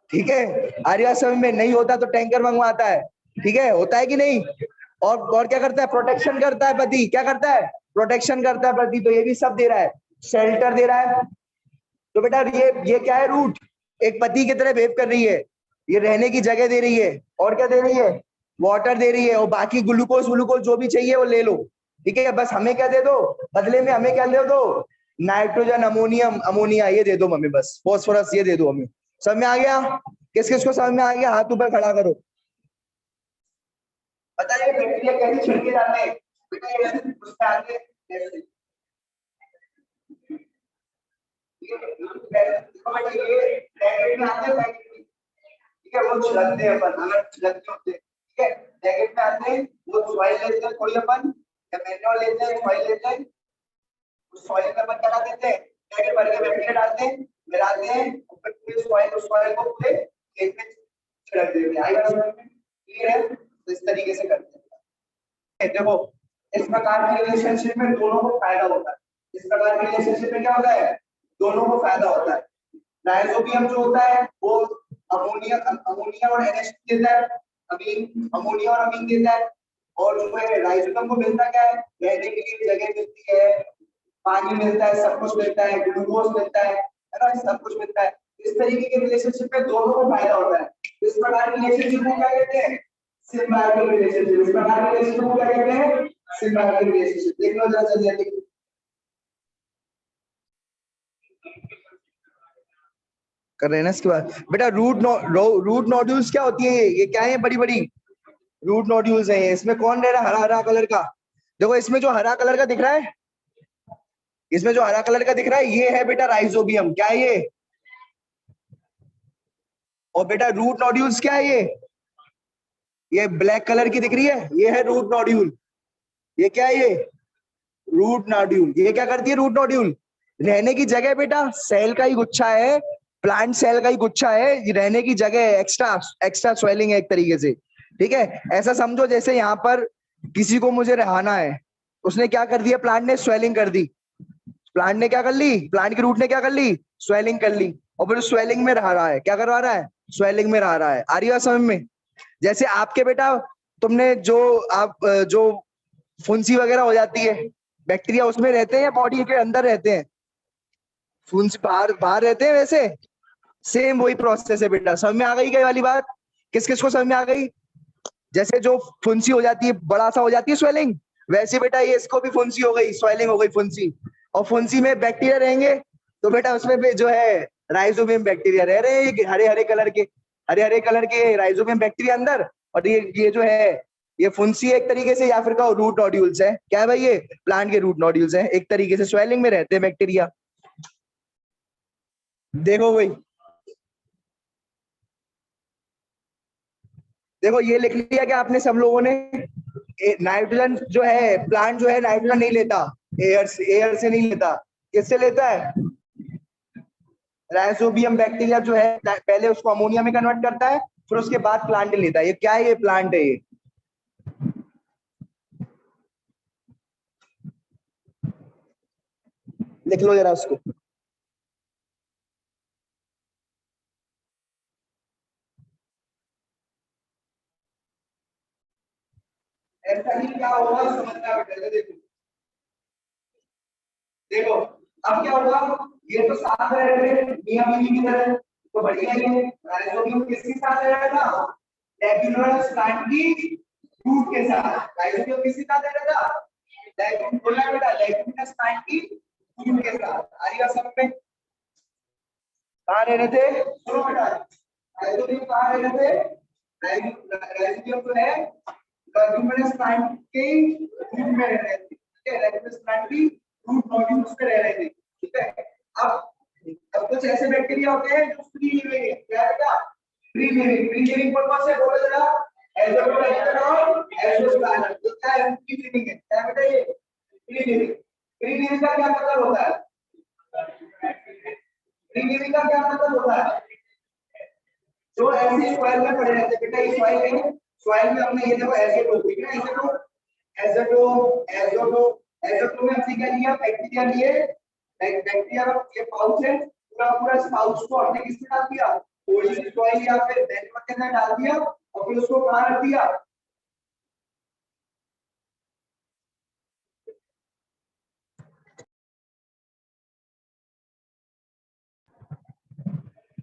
ठीक है, आर्या समय में नहीं होता तो टैंकर मंगवाता है। ठीक है, होता है कि नहीं? और क्या करता है? प्रोटेक्शन करता है पति। क्या करता है? प्रोटेक्शन करता है पति। तो ये भी सब दे रहा है। शेल्टर दे रहा है। तो बेटा ये क्या है, रूट एक पति की तरह वेव कर रही है, ये रहने की जगह दे रही है, और क्या दे रही है, वाटर दे रही है, और बाकी ग्लूकोज ग्लूकोज जो भी चाहिए वो ले लो। ठीक है, बस हमें क्या दे दो बदले में, हमें क्या दे दो, नाइट्रोजन, अमोनियम, अमोनिया ये दे दो हमें, बस फॉस्फोरस ये दे दो हमें। समझ में आ गया? किस किस को समझ में आ गया, हाथ ऊपर खड़ा करो। बताइए बैक्टीरिया कैसे छिड़के जाते हैं बेटा, ये उसमें आते हैं ऐसे। ठीक है, वो छिड़कते हैं अपन, अगर छिड़कते होते हैं, ठीक है, जैकेट में आते हैं, वो सॉइल लेते हैं थोड़ी अपन, या मैन्योर लेते हैं, सॉइल लेते हैं, उस सॉइल में अपन क्या देते हैं, जैकेट भर के बैक्टीरिया डालते हैं, मिलाते हैं, फिर पूरे सॉइल, उस सॉइल को पूरे खेत में छिड़क देते हैं। आएगा समझ में? क्लियर है? तो इस तरीके से करते हैं। देखो, इस प्रकार के रिलेशनशिप में दोनों को फायदा होता है। इस प्रकार के रिलेशनशिप में क्या होता है, दोनों को फायदा होता है। राइजोबियम जो होता है वो अमोनिया अमोनिया और NH देता है, अमीन अमोनिया और अमीन देता है। और जो है राइजोबियम को मिलता क्या है, रहने के लिए जगह मिलती है, पानी मिलता है, सब कुछ मिलता है, ग्लूकोज मिलता है ना, सब कुछ मिलता है। इस तरीके के रिलेशनशिप में दोनों को फायदा होता है। इस प्रकार के रिलेशनशिप को क्या कहते हैं, सिम्बायोटिक रिलेशनशिप। इस प्रकार के रिलेशनशिप को क्या कहते हैं, सिम्बायोटिक रिलेशनशिप। देख लो जरा जल्दी कर रहे हैं ना। इसके बाद बेटा रूट नोड्यूल्स क्या होती है, ये क्या है, बड़ी बड़ी रूट नोड्यूल्स है ये। इसमें कौन रह रहा है, हरा हरा कलर का, देखो इसमें जो हरा कलर का दिख रहा है, इसमें जो हरा कलर का दिख रहा है ये है बेटा राइजोबियम। क्या है ये? और बेटा रूट नोड्यूल्स क्या है ये ब्लैक कलर की दिख रही है, ये है रूट नोड्यूल। ये क्या है, ये रूट नोड्यूल। ये क्या करती है रूट नोड्यूल, रहने की जगह बेटा, सेल का ही गुच्छा है, प्लांट सेल का ही गुच्छा है, ये रहने की जगह है, एक्स्ट्रा एक्स्ट्रा स्वेलिंग है एक तरीके से। ठीक है, ऐसा समझो जैसे यहाँ पर किसी को मुझे रहना है, उसने क्या कर दिया, प्लांट ने स्वेलिंग कर दी, प्लांट ने क्या कर ली, प्लांट की रूट ने क्या कर ली, स्वेलिंग कर ली, और फिर स्वेलिंग में रह रहा है, क्या करवा रहा है, स्वेलिंग में रह रहा है। आ रही है समझ में? जैसे आपके बेटा, तुमने जो आप जो फुंसी वगैरह हो जाती है, बैक्टीरिया उसमें रहते हैं या बॉडी के अंदर रहते हैं, फुंसी बाहर बाहर रहते हैं, वैसे सेम वही प्रोसेस है बेटा। समझ में आ गई क्या वाली बात? किस किस को समझ में आ गई? जैसे जो फुंसी हो जाती है, बड़ा सा हो जाती है स्वेलिंग, वैसे बेटा ये इसको भी फुंसी हो गई, स्वेलिंग हो गई, फुंसी। और फुंसी में बैक्टीरिया रहेंगे, तो बेटा उसमें भी जो है राइजोबियम बैक्टीरिया रह रहे हैं, हरे हरे कलर के, हरे हरे कलर के राइजोबियम बैक्टीरिया अंदर। और ये जो है ये फुंसी एक तरीके से, या फिर कहो रूट नोड्यूल्स है। क्या है भाई, ये प्लांट के रूट नोड्यूल्स है, एक तरीके से स्वेलिंग में रहते हैं बैक्टीरिया। देखो भाई, देखो ये लिख लिया क्या आपने सब लोगों ने, नाइट्रोजन जो है, प्लांट जो है नाइट्रोजन नहीं लेता, एयर से नहीं लेता, किससे लेता है, राइजोबियम बैक्टीरिया जो है पहले उसको अमोनिया में कन्वर्ट करता है, फिर उसके बाद प्लांट लेता है। ये क्या है, ये प्लांट है ये। लिख लो जरा उसको। ऐसा ही क्या होगा समझना बेटा, देखो देखो, अब क्या होगा, ये तो साथ रह रहे हैं मियां बीवी की तरह, तो बढ़िया ही है। राइजोबियम किसके साथ रह रहा था, लेग्यूलर प्लांट की रूट के साथ। राइजोबियम किसके साथ रह रहा था, बोला बेटा लेग्यूलर प्लांट की रूट के साथ। आएगा समझ में? कहाँ रह रहे थे, सुनो बेटा, राइजोबियम कहाँ रह रहे थे, राइजोबियम जो है लेग्यूमिनस प्लांट के रूट में रह रहे थे। ठीक है, लेग्यूमिनस प्लांट की रूट नोड्यूल्स पे रह रहे थे। ठीक है, अब कुछ ऐसे बैक्टीरिया होते हैं जो फ्री लिविंग है। क्या है, क्या फ्री लिविंग पर्पस से बोलो जरा, एजोप्लाज्म और एजोप्लाज्म, ये क्या है, फ्री लिविंग है। क्या बेटा, ये फ्री लिविंग। फ्री लिविंग का क्या मतलब होता है, फ्री लिविंग का क्या मतलब होता है, जो ऐसे सॉइल में पड़े रहते हैं। बेटा ये सॉइल है, सॉइल में हमने ये देखो एजोटोप, ठीक है, एजोटोप एजोटोप एजोटोप में हमने क्या लिया, बैक्टीरिया लिए, बैक्टीरिया का ये पाउच है, पूरा पूरा इस पाउच को हमने किसमें डाल दिया, थोड़ी सी सॉइल या फिर नेटवर्क के अंदर डाल दिया, और फिर उसको कहाँ रख दिया,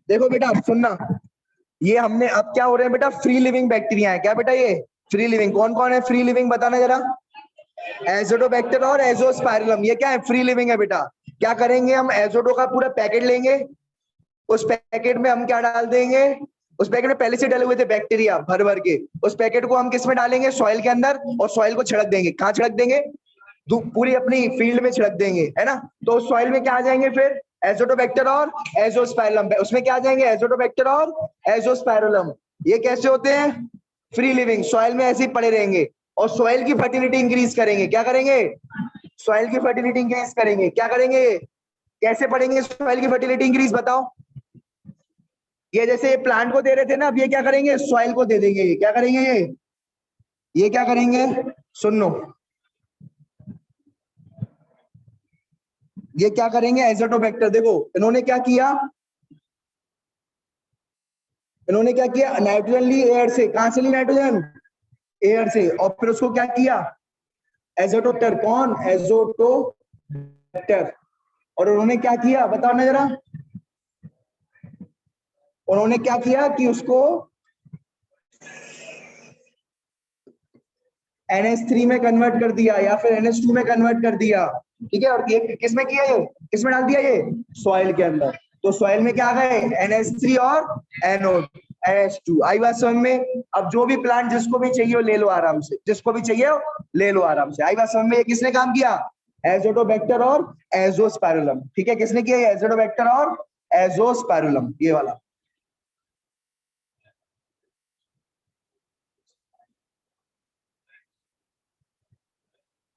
देखो बेटा अब सुनना, ये हमने अब क्या हो रहे हैं बेटा, फ्री लिविंग बैक्टीरिया है क्या बेटा, ये फ्री लिविंग कौन कौन है, फ्री लिविंग बताना जरा। एजोडोबैक्टर और एजोस्पाइरलम, ये क्या है, फ्री लिविंग है बेटा। क्या करेंगे हम, एजोडो का पूरा पैकेट लेंगे, उस पैकेट में हम क्या डाल देंगे, उस पैकेट में पहले से डले हुए थे बैक्टीरिया भर भर के, उस पैकेट को हम किस में डालेंगे, सॉइल के अंदर, और सॉइल को छिड़क देंगे। कहाँ छिड़क देंगे, पूरी अपनी फील्ड में छिड़क देंगे, है ना। तो सॉइल में क्या आ जाएंगे फिर, एजोटोबैक्टर और एजोस्पाइरलम, उसमें क्या आ जाएंगे, एजोटोबैक्टर और एजोस्पाइरलम। ये कैसे होते हैं, फ्री लिविंग, सॉइल में ऐसे ही पड़े रहेंगे और सॉइल की फर्टिलिटी इंक्रीज करेंगे। क्या करेंगे, सॉइल की फर्टिलिटी इंक्रीज करेंगे। क्या करेंगे, कैसे पढ़ेंगे सॉइल की फर्टिलिटी इंक्रीज, बताओ। ये जैसे प्लांट को दे रहे थे ना, अब ये क्या करेंगे, सॉइल को दे देंगे। क्या करेंगे, ये क्या करेंगे, सुनो, ये क्या करेंगे, एजोटोबैक्टर। देखो इन्होंने क्या किया, इन्होंने क्या किया, नाइट्रोजन ली एयर से, कहां से ली नाइट्रोजन, एयर से, और फिर उसको क्या किया, एजोटोबैक्टर, कौन, एजोटोबैक्टर। और उन्होंने क्या किया बताओ ना जरा, उन्होंने क्या किया कि उसको NH3 में कन्वर्ट कर दिया या फिर NH2 में कन्वर्ट कर दिया, ठीक है। और ये किस में किया, ये किस में डाल दिया, ये सॉइल के अंदर। तो सॉइल में क्या आ गए, NH3 और NH2। आई बात समझ में। अब जो भी प्लांट जिसको भी चाहिए वो ले लो आराम से, जिसको भी चाहिए वो ले लो आराम से। आई बात समझ में। ये किसने काम किया, एजोटोबैक्टर और एजोस्पाइरुलम, ठीक है। किसने किया, एजोटोबैक्टर और एजोस्पाइरुलम, ये वाला।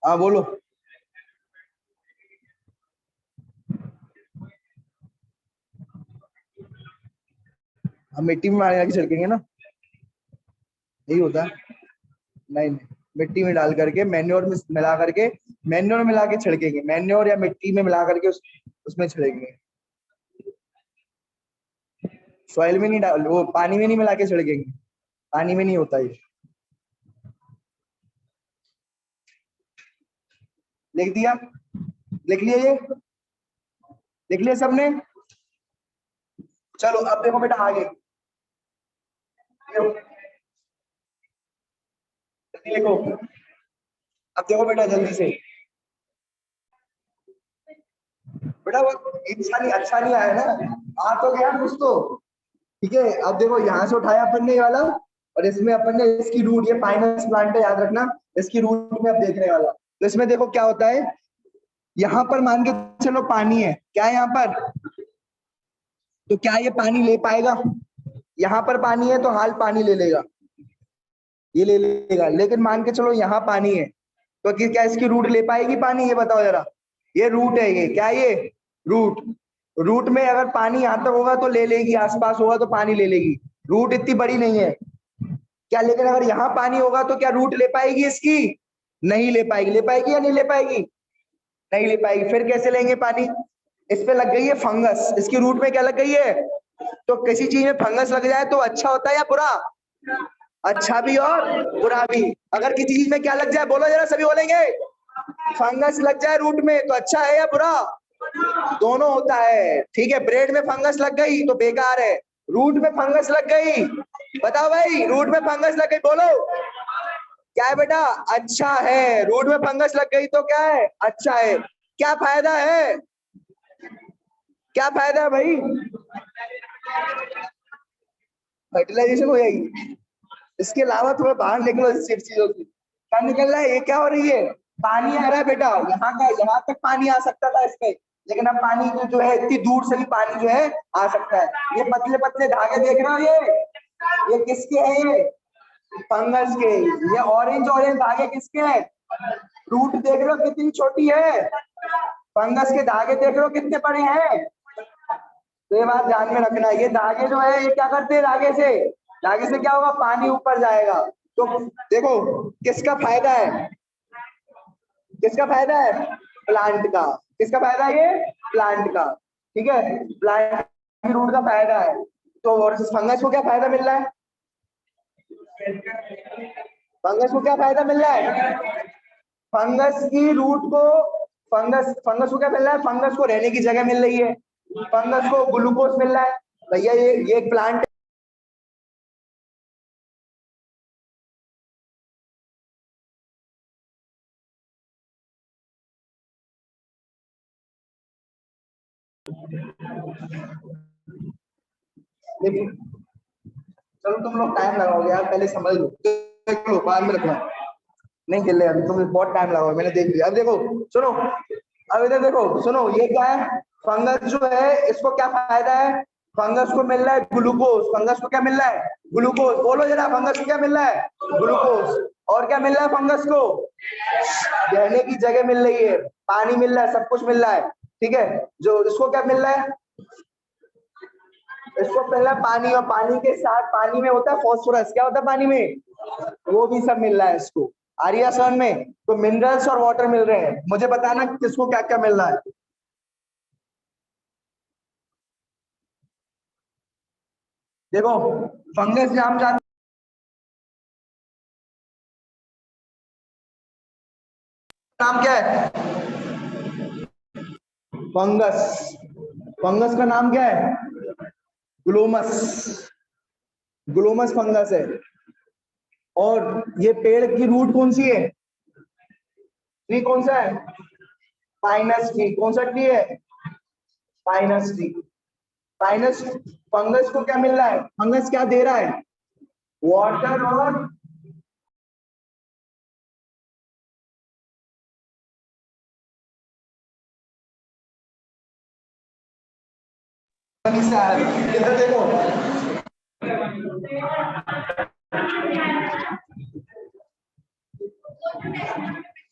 हाँ बोलो। हम मिट्टी में मार के छिड़केंगे ना, यही होता है। नहीं नहीं, मिट्टी में डाल करके मैन्योर में मिला करके, मैन्योर मिला के छिड़केंगे, मैन्योर या मिट्टी में मिला करके उसमें छिड़केंगे। सॉइल में नहीं डाल, वो पानी में नहीं मिला के छिड़केंगे, पानी में नहीं होता ये। लिख दिया, लिख लिया ये, लिख लिया सबने। चलो अब देखो बेटा आगे, देखो अब देखो बेटा जल्दी से। बेटा वो अच्छा नहीं, अच्छा नहीं आया ना, आ तो गया कुछ तो, ठीक है। अब देखो यहाँ से उठाया अपन ने ये वाला, और इसमें अपन ने इसकी रूट, ये पाइनस प्लांट है याद रखना, इसकी रूट में अब देखने वाला। तो इसमें देखो क्या होता है, यहाँ पर मान के चलो पानी है, क्या है यहाँ पर, तो क्या ये पानी ले पाएगा, यहाँ पर पानी है तो हाल पानी ले लेगा, ये ले लेगा। लेकिन मान के चलो यहाँ पानी है, तो क्या इसकी रूट ले पाएगी पानी, ये बताओ जरा। ये रूट है, ये क्या है, ये रूट। रूट में अगर पानी यहाँ तक होगा तो ले लेगी, आसपास होगा तो पानी ले लेगी, रूट इतनी बड़ी नहीं है क्या। लेकिन अगर यहाँ पानी होगा तो क्या रूट ले पाएगी इसकी, नहीं ले पाएगी। ले पाएगी या नहीं ले पाएगी, नहीं ले पाएगी। फिर कैसे लेंगे पानी, इस पे लग गई है फंगस, इसकी रूट में क्या लग गई है। तो किसी चीज में फंगस लग जाए तो अच्छा होता है या बुरा, अच्छा भी और बुरा भी। अगर किसी चीज में क्या लग जाए, बोलो जरा, सभी बोलेंगे, फंगस लग जाए रूट में तो अच्छा है या बुरा, दोनों होता है, ठीक है। ब्रेड में फंगस लग गई तो बेकार है, रूट में फंगस लग गई, बताओ भाई, रूट में फंगस लग गई, बोलो क्या है बेटा, अच्छा है। रूट में फंगस लग गई तो क्या है, अच्छा है। क्या फायदा है, क्या फायदा है भाई, फर्टिलाइजेशन हो जाएगी। इसके अलावा थोड़ा बाहर निकलो इस चीजों से, क्या निकल रहा है, ये क्या हो रही है, पानी आ रहा है बेटा, यहाँ का यहाँ तक पानी आ सकता था इसमें, लेकिन अब पानी जो है इतनी दूर से भी पानी जो है आ सकता है। ये पतले पतले धागे देख रहे हो, ये किसके हैं, ये फंगस के। ये ऑरेंज ऑरेंज धागे किसके हैं, रूट देख रहे हो कितनी छोटी है, फंगस के धागे देख रहे हो कितने बड़े हैं। तो ये बात ध्यान में रखना, ये धागे जो है ये क्या करते हैं, धागे से क्या होगा, पानी ऊपर जाएगा। तो देखो किसका फायदा है, किसका फायदा है, प्लांट का। किसका फायदा है, ये प्लांट का, ठीक है, प्लांट की रूट का फायदा है। तो और फंगस को क्या फायदा मिल रहा है, फंगस को क्या फायदा मिल रहा है, फंगस की रूट को, फंगस फंगस को क्या मिल रहा है, फंगस को रहने की जगह मिल रही है, फंगस को ग्लूकोज मिल रहा है, भैया ये एक प्लांट देखो, चलो तुम लोग टाइम लगाओगे यार, पहले समझ लो, देखो बाद में रखना, नहीं खेल रहे अभी, तुम बहुत टाइम लगाओगे, मैंने देख लिया। अब देखो सुनो, अब इधर देखो सुनो, ये क्या है, फंगस जो है इसको क्या फायदा है, फंगस को मिल रहा है ग्लूकोज, फंगस को क्या मिल रहा है, ग्लूकोज, बोलो जरा, फंगस को क्या मिल रहा है, ग्लूकोज, और क्या मिल रहा है फंगस को, रहने की जगह मिल रही है, पानी मिल रहा है, सब कुछ मिल रहा है, ठीक है। जो इसको क्या मिल रहा है, इसको मिल रहा है पानी, और पानी के साथ पानी में होता है फॉस्फोरस, क्या होता है पानी में, वो भी सब मिल रहा है इसको, आर्या सन में तो मिनरल्स और वाटर मिल रहे हैं, मुझे बताना किसको क्या क्या मिल रहा है। देखो फंगस नाम जानते, नाम क्या है, फंगस, फंगस का नाम क्या है, ग्लोमस, ग्लोमस फंगस है। और ये पेड़ की रूट कौन सी है, ट्री कौन सा है, पाइनस ट्री, कौन सा ट्री है, पाइनस ट्री, पाइनस, फंगस को क्या मिल रहा है, फंगस क्या दे रहा है, वाटर और इधर देखो,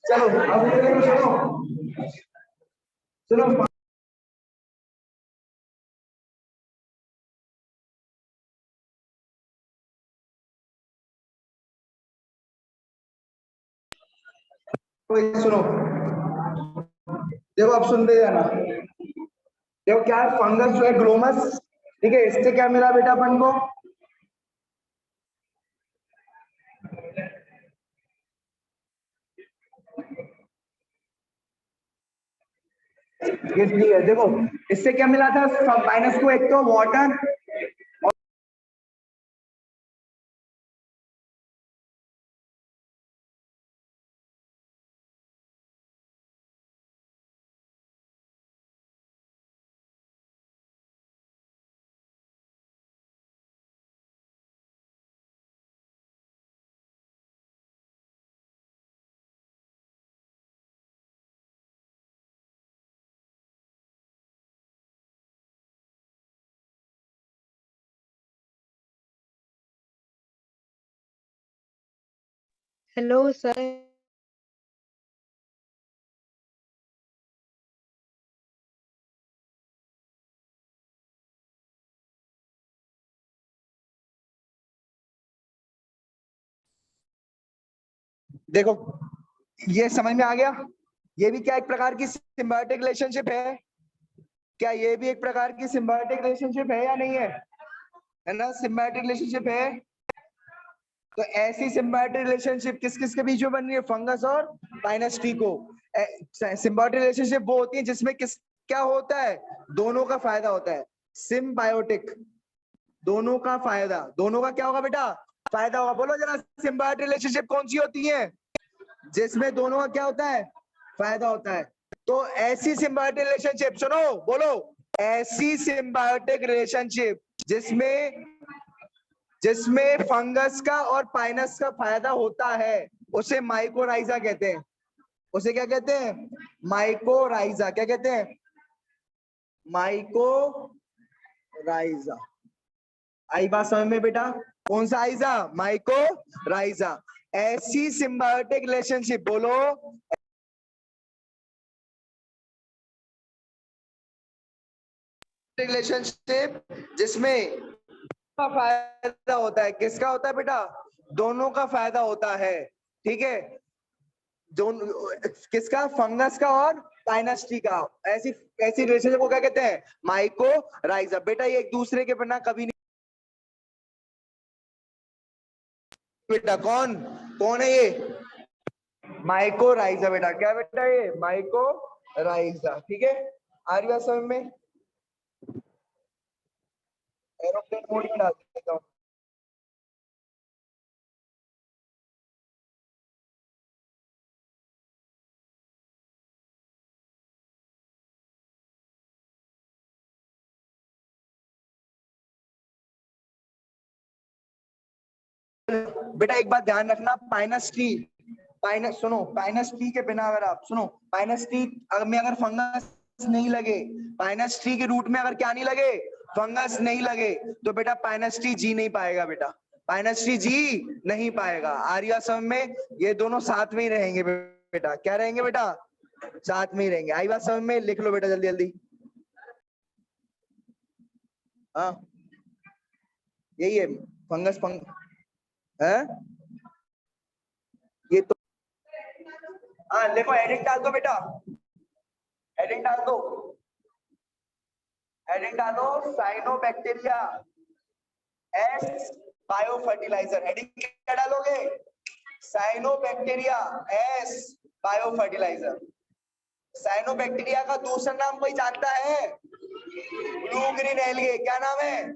चलो अब इधर देखो, सुनो सुनो, सुनो, देखो अब सुनते जाना, देखो क्या है, फंगस जो है ग्लोमस, ठीक है, इससे क्या मिला बेटा अपन को, ये ट्री है, देखो इससे क्या मिला था माइनस को, एक तो वाटर, हेलो सर। देखो ये समझ में आ गया, ये भी क्या एक प्रकार की सिम्बायोटिक रिलेशनशिप है, क्या ये भी एक प्रकार की सिम्बायोटिक रिलेशनशिप है या नहीं है ना, सिम्बायोटिक रिलेशनशिप है। तो ऐसी सिम्बायोटिक रिलेशनशिप किस किस के बीच में बन रही है, फंगस और पाइनस ट्री को। सिम्बायोटिक रिलेशनशिप वो होती है जिसमें किस क्या होता है, दोनों का फायदा होता है, सिम्बायोटिक, दोनों का फायदा, दोनों का क्या होगा बेटा, फायदा होगा, बोलो जरा, सिम्बायोटिक रिलेशनशिप कौन सी होती है, जिसमें दोनों का क्या होता है, फायदा होता है। तो ऐसी सिम्बायोटिक रिलेशनशिप, सुनो बोलो, ऐसी सिम्बायोटिक रिलेशनशिप जिसमें जिसमें फंगस का और पाइनस का फायदा होता है, उसे माइकोराइजा कहते हैं, उसे क्या कहते हैं, माइकोराइजा, क्या कहते हैं, माइकोराइजा। आई बात समझ में बेटा, कौन सा आइजा, माइकोराइजा। ऐसी सिम्बायोटिक रिलेशनशिप, बोलो, रिलेशनशिप जिसमें का फायदा होता है, किसका होता है बेटा, दोनों का फायदा होता है, ठीक है, दोनों, किसका, फंगस का और पाइनस ट्री का, ऐसी ऐसी रिलेशनशिप को क्या कहते हैं, माइकोराइजा। बेटा ये एक दूसरे के बिना कभी नहीं, बेटा कौन कौन है ये, माइकोराइजा बेटा, क्या बेटा ये, माइकोराइजा, ठीक है, आ रही बात समझ में। एरोप्लेन मोड में डाल देता हूँ। बेटा एक बात ध्यान रखना, माइनस टी, माइनस सुनो, माइनस टी के बिना अगर आप सुनो, माइनस टी में अगर फंगस नहीं लगे, माइनस टी के रूट में अगर क्या नहीं लगे, फंगस नहीं लगे, तो बेटा माइनस टी जी नहीं पाएगा बेटा, माइनस टी जी नहीं पाएगा। आर्या सम में ये दोनों साथ में ही रहेंगे बेटा, क्या रहेंगे बेटा, साथ में ही रहेंगे। आई बात समझ में, लिख लो बेटा जल्दी जल्दी। हाँ यही है फंगस है ये तो। हाँ देखो हेडिंग डाल दो बेटा, हेडिंग डाल दो, हेडिंग डालो, cyanobacteria as biofertilizer. Heading क्या डालोगे, cyanobacteria as biofertilizer. Cyanobacteria का दूसरा नाम कोई जानता है, ब्लू ग्रीन एल्गे, क्या नाम है,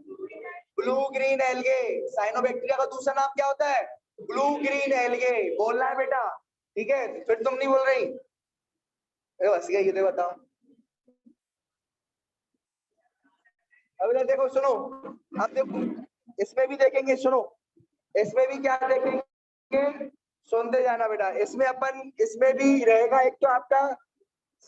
ब्लू ग्रीन एल्गे। साइनोबैक्टीरिया का दूसरा नाम क्या होता है, ब्लू ग्रीन एल्गे, बोलना है बेटा, ठीक है, फिर तुम नहीं बोल रही, बस ये तो बताओ। अभी देखो सुनो, अब देखो इसमें भी देखेंगे, सुनो इसमें भी क्या देखेंगे, सुनते जाना बेटा। इसमें अपन, इसमें भी रहेगा एक तो आपका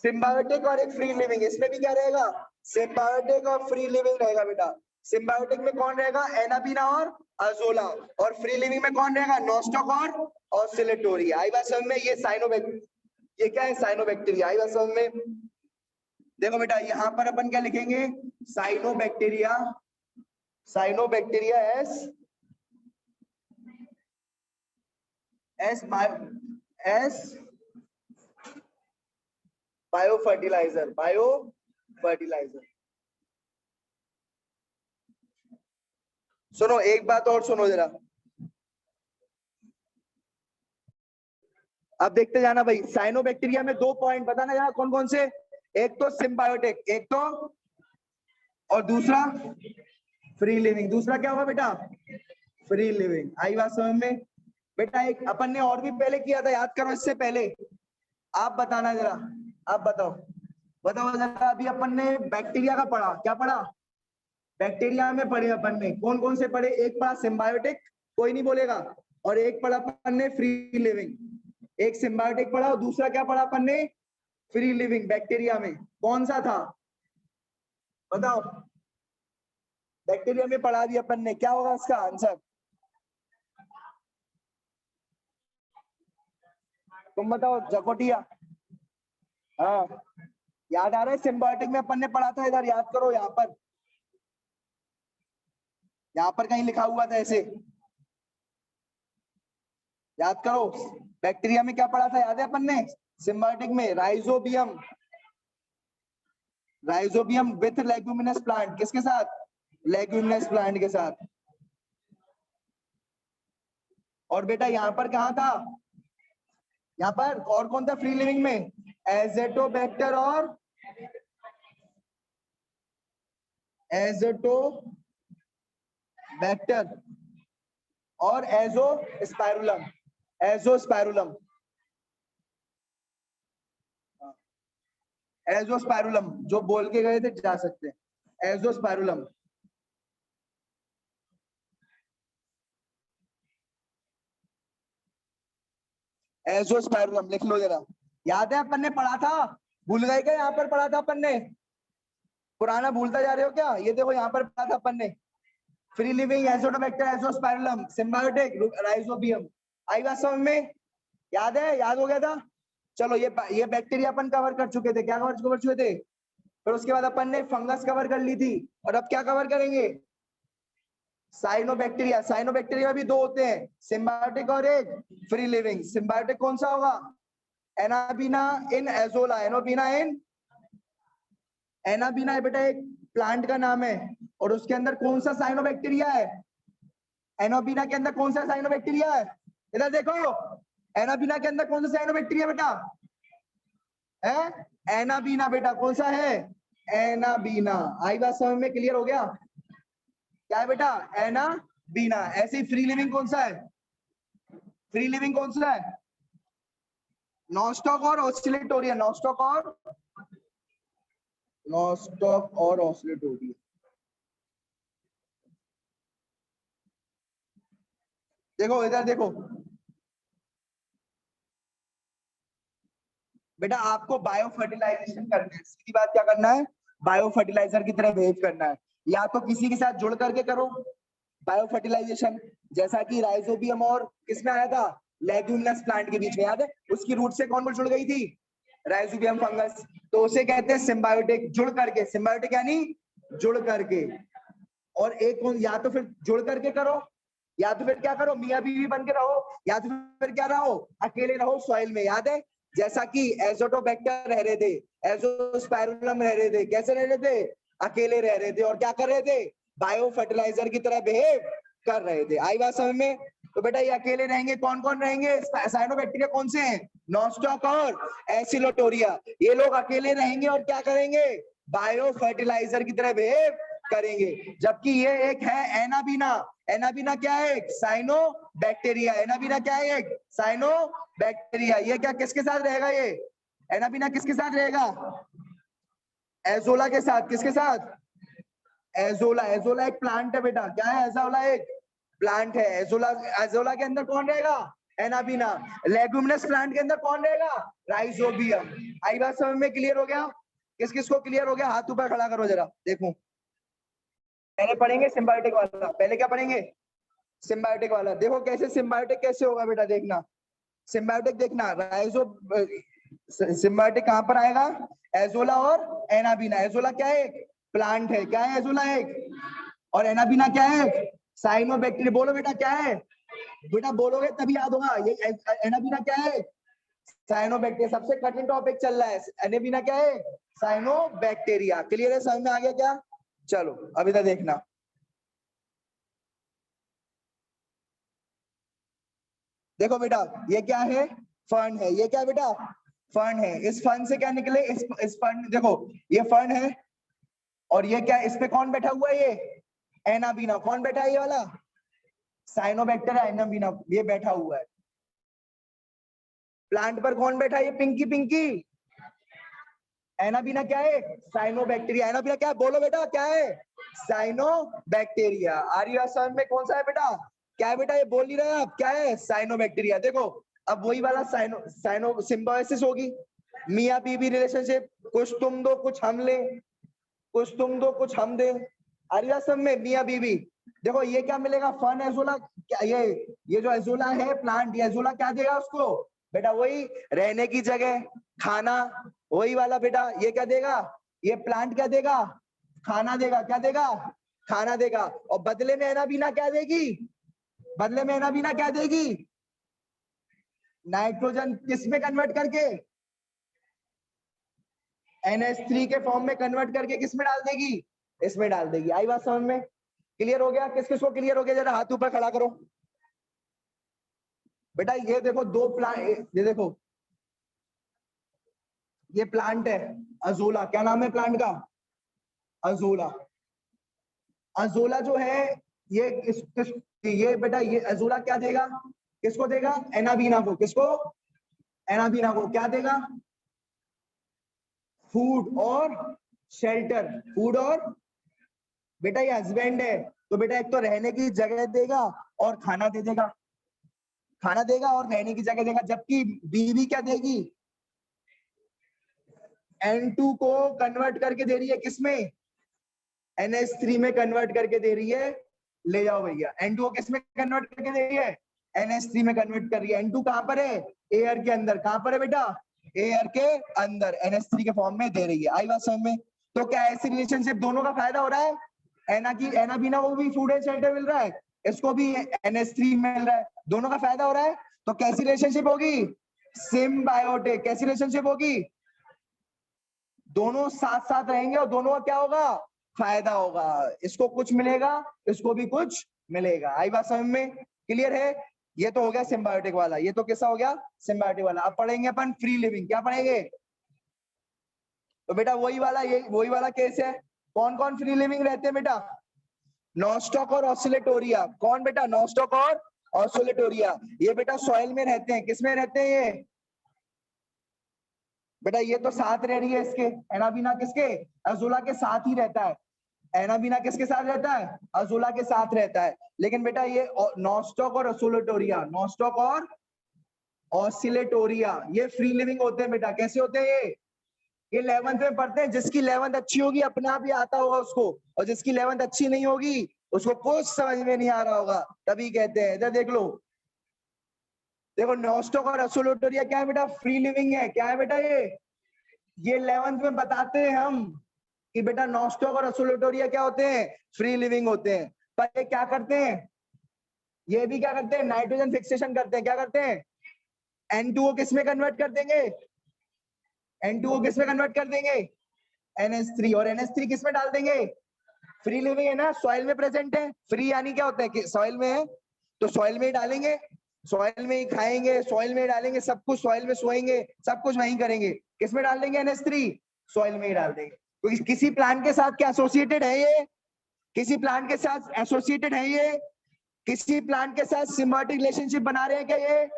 सिम्बायोटिक और एक फ्री लिविंग। इसमें भी क्या रहेगा, सिम्बायोटिक और फ्री लिविंग रहेगा बेटा। सिम्बायोटिक में कौन रहेगा, एनाबीना और अजोला, और फ्री लिविंग में कौन रहेगा, नोस्टॉक और ऑसिलेटोरिया। आई बात समझ में, ये ये क्या है, साइनोबैक्टीरिया। आई बात समझ में। देखो बेटा यहाँ पर अपन क्या लिखेंगे, cyanobacteria, cyanobacteria as as as biofertilizer, biofertilizer. सुनो एक बात और सुनो जरा, अब देखते जाना भाई। साइनोबैक्टीरिया में दो पॉइंट बताना जरा, कौन कौन से, एक तो सिम्बायोटिक, एक तो, और दूसरा फ्री लिविंग। दूसरा क्या होगा बेटा, फ्री लिविंग। आई बात समझ में बेटा। एक अपन ने और भी पहले किया था, याद करो इससे पहले, आप बताना जरा, आप बताओ, बताओ जरा। अभी अपन ने बैक्टीरिया का पढ़ा, क्या पढ़ा, बैक्टीरिया में पढ़े अपन ने, कौन कौन से पढ़े, एक पढ़ा सिम्बायोटिक, कोई नहीं बोलेगा, और एक पढ़ा अपन ने फ्री लिविंग। एक सिम्बायोटिक पढ़ा और दूसरा क्या पढ़ा अपन ने, फ्री लिविंग। बैक्टीरिया में कौन सा था, बताओ, बैक्टीरिया में पढ़ा दिया अपन ने, क्या होगा इसका आंसर, तुम बताओ जकोटिया। हाँ याद आ रहा है, सिम्बायोटिक में अपन ने पढ़ा था, इधर याद करो, यहाँ पर कहीं लिखा हुआ था ऐसे, याद करो। बैक्टीरिया में क्या पढ़ा था, याद है अपन ने, सिम्बायोटिक में rhizobium, rhizobium with leguminous plant, किसके साथ, लेग्यूमिनस प्लांट के साथ। और बेटा यहाँ पर कहा था, यहाँ पर और कौन था फ्री लिविंग में, एजेटोबैक्टर और एजेटोबैक्टर और एजोस्पाइरुलम, एजोस्पाइरुलम, एजोस्पाइरुलम जो बोल के गए थे, जा सकते हैं, एजोस्पाइरुलम। एजोस्पाइरुलम लिख लो जरा, याद है अपन ने पढ़ा था, भूल गए क्या, यहाँ पर पढ़ा था अपन ने, पुराना भूलता जा रहे हो क्या, ये देखो यहाँ पर पढ़ा था अपन ने, free living, Azotobacter, Azospirillum, symbiotic, Rhizobium. आई बात समझ में, याद है, याद हो गया था। चलो ये बैक्टीरिया अपन कवर कर चुके थे, क्या कवर चुके थे, फिर उसके बाद अपन ने फंगस कवर कर ली थी, और अब क्या कवर करेंगे, साइनोबैक्टीरिया। साइनोबैक्टीरिया भी दो होते हैं, सिम्बायोटिक और एक फ्री लिविंग। सिम्बायोटिक कौन सा होगा, एनाबीना इन एजोला, एनोबीना इन, एनाबीना बेटा एक प्लांट का नाम है, और उसके अंदर कौन सा साइनोबैक्टीरिया है, एनोबीना के अंदर कौन सा साइनोबैक्टीरिया है, इधर देखो, एनाबीना के अंदर कौन सा साइनोबैक्टीरिया बेटा है, एनाबीना बेटा, कौन सा है, एनाबीना। आई बात समझ में, क्लियर हो गया। क्या है बेटा, एना बीना। ऐसे ही फ्री लिविंग कौन सा है, फ्री लिविंग कौन सा है, नॉस्टॉक और ऑसिलेटोरिया, नॉस्टॉक और ऑसिलेटोरिया। देखो इधर देखो बेटा, आपको बायो फर्टिलाइजेशन करना है, सीधी बात क्या करना है, बायो फर्टिलाइजर की तरह बिहेव करना है। या तो किसी के साथ जुड़ करके करो बायो फर्टिलाइजेशन, जैसा कि राइजोबियम और किसमें आया था, लेग्यूमिनस प्लांट के बीच में, याद है, उसकी रूट से कौन कौन जुड़ गई थी, राइजोबियम फंगस। तो उसे कहते हैं सिम्बायोटिक, जुड़ करके, सिम्बायोटिक यानी जुड़ करके। और एक कौन, या तो फिर जुड़ करके करो, या तो फिर क्या करो, मियां बीवी बन के रहो, या तो फिर क्या रहो, अकेले रहो सॉइल में। याद है, जैसा कि एजोटोबैक्टर रह रहे थे, एजोस्पाइरुलम रह रहे थे, कैसे रह रहे थे, अकेले रह रहे थे, और क्या कर रहे थे, बायो फर्टिलाइजर की तरह बिहेव कर रहे थे। आई बात समझ में। तो बेटा ये अकेले रहेंगे, कौन कौन रहेंगे, साइनोबैक्टीरिया कौन से हैं, नॉस्टॉक और एसिलोटोरिया। ये लोग अकेले रहेंगे और क्या करेंगे, बायो फर्टिलाइजर की तरह बिहेव करेंगे। जबकि ये एक है एनाबीना, एनाबीना क्या है, साइनो बैक्टीरिया, एनाबीना क्या है, एक साइनो बैक्टीरिया। ये क्या किसके साथ रहेगा, ये एनाबीना किसके साथ रहेगा, एजोला के साथ। किसके साथ, एजोला। एजोला एक प्लांट है बेटा, क्या है, एजोला एक प्लांट है। एजोला, एजोला के अंदर कौन रहेगा, एनाबीना। लेगुमिनस प्लांट के अंदर कौन रहेगा, राइजोबियम। आई बात समझ में, क्लियर हो गया, किस किस को क्लियर हो गया, हाथ ऊपर खड़ा करो जरा देखो। पहले पढ़ेंगे सिम्बायोटिक वाला, पहले क्या पढ़ेंगे, सिम्बायोटिक वाला। देखो कैसे सिम्बायोटिक कैसे होगा बेटा, देखना सिम्बायोटिक, देखना राइजो सिम्बायोटिक कहां पर आएगा, एजोला और एनाबीना। एजोला क्या है, प्लांट है, क्या है एजोला एक, और एनाबीना क्या है, साइनोबैक्टीरिया। बोलो बेटा क्या है, बेटा बोलोगे तभी याद होगा। ये एनाबीना क्या है, साइनोबैक्टीरिया। सबसे कठिन टॉपिक चल रहा है, एनाबीना क्या है, साइनोबैक्टीरिया। क्लियर है, समझ में आ गया क्या, चलो अभी तक देखना। देखो बेटा ये क्या है, फर्न है, ये क्या है बेटा, फर्न है। इस फर्न से क्या निकले, इस फर्न, देखो ये फर्न है, और ये क्या, इस पे कौन बैठा हुआ है, ये एनाबीना। कौन बैठा है, ये वाला साइनोबैक्टीरिया एनाबीना, ये बैठा हुआ है। प्लांट पर कौन बैठा है, ये पिंकी पिंकी, एनाबीना क्या है, साइनोबैक्टीरिया। एनाबीना क्या है, बोलो बेटा क्या है, साइनोबैक्टीरिया। आर्य समझ में, कौन सा है बेटा, क्या है बेटा, ये बोल नहीं रहे आप, क्या है, साइनोबैक्टीरिया। देखो अब वही वाला साइनो साइनो सिम्बायोसिस होगी, मियां बीवी रिलेशनशिप, कुछ तुम दो कुछ हम ले, कुछ तुम दो कुछ हम दे। आर्य समझ में, मियां बीवी। देखो ये क्या मिलेगा, फन एजोला, क्या ये जो एजोला है प्लांट, ये एजोला क्या देगा उसको बेटा, वही रहने की जगह, खाना, वही वाला बेटा। ये क्या देगा, ये प्लांट क्या देगा, खाना देगा। क्या देगा, खाना देगा। और बदले में एनाबीना क्या देगी, बदले में एनाबीना क्या देगी, नाइट्रोजन किस में कन्वर्ट करके, NH3 के फॉर्म में कन्वर्ट करके किस में डाल देगी, इसमें डाल देगी। आई बात समझ में, क्लियर हो गया, किस किस को क्लियर हो गया, जरा हाथ ऊपर खड़ा करो। बेटा ये देखो दो प्लांट, ये देखो ये प्लांट है अजोला। क्या नाम है प्लांट का, अजोला। अजोला जो है ये ये बेटा, ये अजोला क्या देगा, किसको देगा, एनाबीना को। किसको, एनाबीना को। क्या देगा, फूड और शेल्टर। फूड और, बेटा ये हस्बैंड है, तो बेटा एक तो रहने की जगह देगा और खाना दे देगा, खाना देगा और रहने की जगह देगा। जबकि बीवी क्या देगी, N2 को कन्वर्ट करके दे रही है किसमें, NH3 में कन्वर्ट करके दे रही है। ले जाओ भैया, N2 को किस में कन्वर्ट करके दे रही है, NH3 में कन्वर्ट कर रही है। N2 कहां पर है, एयर के अंदर। कहां पर है बेटा, एयर के अंदर NH3 के फॉर्म में दे रही है। आई बात समझ में। तो क्या ऐसी रिलेशनशिप, दोनों का फायदा हो रहा है, एनाबीना को भी फूड एंड शेल्टर मिल रहा है, इसको भी NH3 मिल रहा है, दोनों का फायदा हो रहा है। तो कैसी रिलेशनशिप होगी, सिम्बायोटिक। कैसी रिलेशनशिप होगी, दोनों साथ साथ रहेंगे और दोनों का क्या होगा, फायदा होगा। इसको कुछ मिलेगा, इसको भी कुछ मिलेगा। आई बात समझ में, क्लियर है। ये तो हो गया सिम्बायोटिक वाला, ये तो कैसा हो गया, सिम्बायोटिक वाला। अब पढ़ेंगे अपन फ्री लिविंग। क्या पढ़ेंगे, तो बेटा वही वाला, ये वही वाला केस है। कौन कौन फ्री लिविंग रहते हैं बेटा, नॉस्टॉक और ऑसिलेटोरिया। कौन बेटा? नॉस्टॉक और ऑसिलेटोरिया। ये बेटा सॉइल में रहते हैं। किसमें रहते हैं ये बेटा? ये तो साथ रह रही है इसके, एनाबीना किसके? अजोला के साथ ही रहता है। एनाबीना किसके साथ रहता है? अजोला के साथ रहता है। लेकिन बेटा ये नॉस्टॉक और ऑसिलेटोरिया, नॉस्टॉक और ऑसिलेटोरिया ये फ्री लिविंग होते हैं बेटा। कैसे होते हैं ये 11th में पढ़ते हैं। जिसकी 11th अच्छी होगी अपने आप ही आता होगा उसको, और जिसकी 11th अच्छी नहीं होगी उसको कुछ समझ में नहीं आ रहा होगा, तभी कहते हैं। इधर देख लो, देखो नॉस्टॉक और ऑसिलेटोरिया क्या है बेटा? फ्री लिविंग है। क्या है बेटा ये 11th में बताते हैं हम कि बेटा नॉस्टॉक और ऑसिलेटोरिया क्या होते हैं? फ्री लिविंग होते हैं। पर ये क्या करते हैं? ये भी क्या करते हैं? नाइट्रोजन फिक्सेशन करते हैं। क्या करते हैं? N2O किस में कन्वर्ट कर देंगे? N2O किस में कन्वर्ट कर देंगे? NH3। और NH3 किस में डाल देंगे? फ्री लिविंग है ना, सॉइल में प्रेजेंट है। फ्री यानी क्या होता है कि सॉइल में है तो सॉइल में ही डालेंगे, सॉइल में ही खाएंगे, सॉइल में ही डालेंगे, सब कुछ सॉइल में सोएंगे, सब कुछ वहीं करेंगे। किस में डाल देंगे? NH3 सॉइल में ही डाल देंगे। तो किसी प्लांट के साथ क्या एसोसिएटेड है ये? किसी प्लांट के साथ एसोसिएटेड है ये? किसी प्लांट के साथ सिम्बायोटिक रिलेशनशिप बना रहे हैं क्या ये?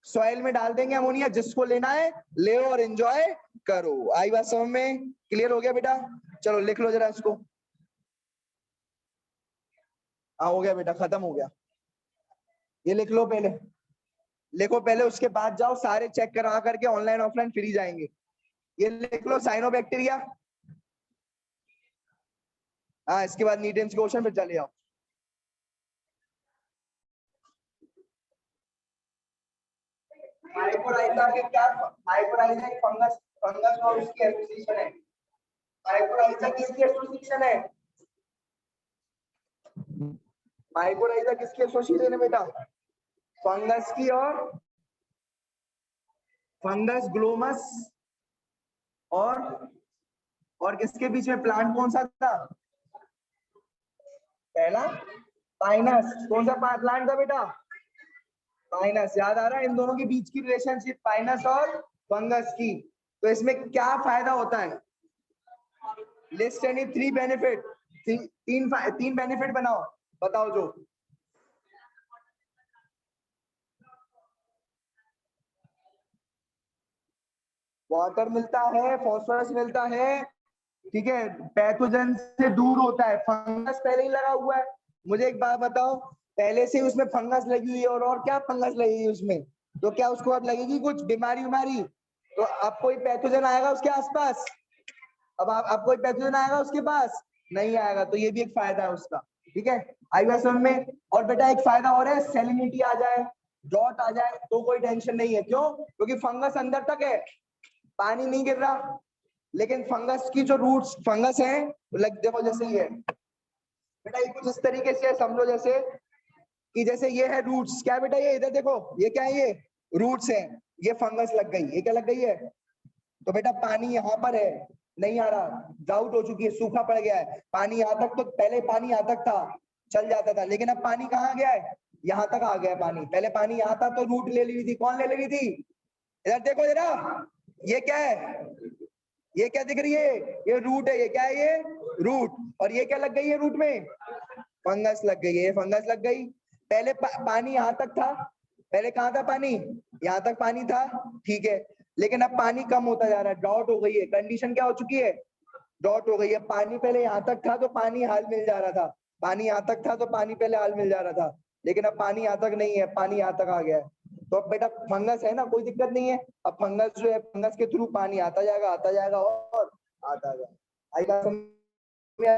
सॉइल में डाल देंगे अमोनिया, जिसको लेना है ले और एंजॉय करो। आई बात समझ में? क्लियर हो गया बेटा? चलो लिख लो जरा इसको। हाँ हो गया बेटा, खत्म हो गया। ये लिख लो पहले, लिखो पहले, उसके बाद जाओ सारे चेक करा करके ऑनलाइन ऑफलाइन फ्री जाएंगे। ये लिख लो साइनोबैक्टीरिया। हाँ इसके बाद न्यूटन्स के क्वेश्चन पे चले जाओ। माइकोराइजा के क्या? माइकोराइजा एक फंगस, फंगस और उसकी एसोसिएशन है। माइकोराइजा किसकी एसोसिएशन है? माइकोराइजा किसकी एसोसिएशन है बेटा? फंगस की। फंगस ग्लोमस और किसके बीच में? प्लांट कौन सा था पहला? पाइनस। कौन सा प्लांट था बेटा? पाइनस। याद आ रहा है इन दोनों के बीच की रिलेशनशिप, पाइनस और फंगस की। तो इसमें क्या फायदा होता है? List any 3 benefit. तीन बेनिफिट बनाओ, बताओ जो। वाटर मिलता है, फॉस्फोरस मिलता है, ठीक है, पैथोजन से दूर होता है। फंगस पहले ही लगा हुआ है। मुझे एक बात बताओ, पहले से उसमें फंगस लगी हुई है और क्या फंगस लगी है उसमें, तो क्या उसको अब लगेगी कुछ बीमारी उमारी? तो अब कोई पैथोजन आएगा उसके आसपास? अब आप कोई पैथोजन आएगा उसके पास? नहीं आएगा। तो ये भी एक फायदा है उसका। ठीक है, आई बात समझ में? और बेटा एक फायदा और है, सैलिनिटी आ जाए, ड्रॉट आ जाए तो कोई टेंशन नहीं है। क्यों? क्योंकि फंगस अंदर तक है, पानी नहीं गिर रहा। लेकिन फंगस की जो रूट्स फंगस है, लाइक देखो जैसे ये बेटा, ये कुछ इस तरीके से समझो जैसे कि जैसे ये है रूट्स। क्या बेटा? ये इधर देखो, ये क्या है? ये रूट्स है। ये फंगस लग गई। ये क्या लग गई है? तो बेटा पानी यहाँ पर है, नहीं आ रहा, ड्राउट हो चुकी है, सूखा पड़ गया है। पानी यहाँ तक, तो पहले पानी यहाँ तक था, चल जाता था, लेकिन अब पानी कहाँ गया है? यहाँ तक आ गया पानी। पहले पानी यहाँ था तो रूट ले ली थी। कौन ले ली थी? इधर देखो जरा, ये क्या है? ये क्या दिख रही है? ये रूट है। ये क्या है? ये रूट। और ये क्या लग गई है रूट में? फंगस लग गई है। ये फंगस लग गई। पहले पानी यहाँ तक था, पहले कहाँ था पानी? यहाँ तक पानी था, ठीक है, लेकिन अब पानी कम होता जा रहा है, ड्रॉट हो गई है। कंडीशन क्या हो चुकी है? ड्रॉट हो गई है। पानी पहले यहाँ तक था तो पानी हाल मिल जा रहा था, पानी यहाँ तक था तो पानी पहले हाल मिल जा रहा था, लेकिन अब पानी यहाँ तक नहीं है, पानी यहाँ तक आ गया है। तो अब बेटा फंगस है ना, कोई दिक्कत नहीं है। अब फंगस जो है, फंगस के थ्रू पानी आता जाएगा, आता जाएगा और आता जाएगा। आएगा समझ में?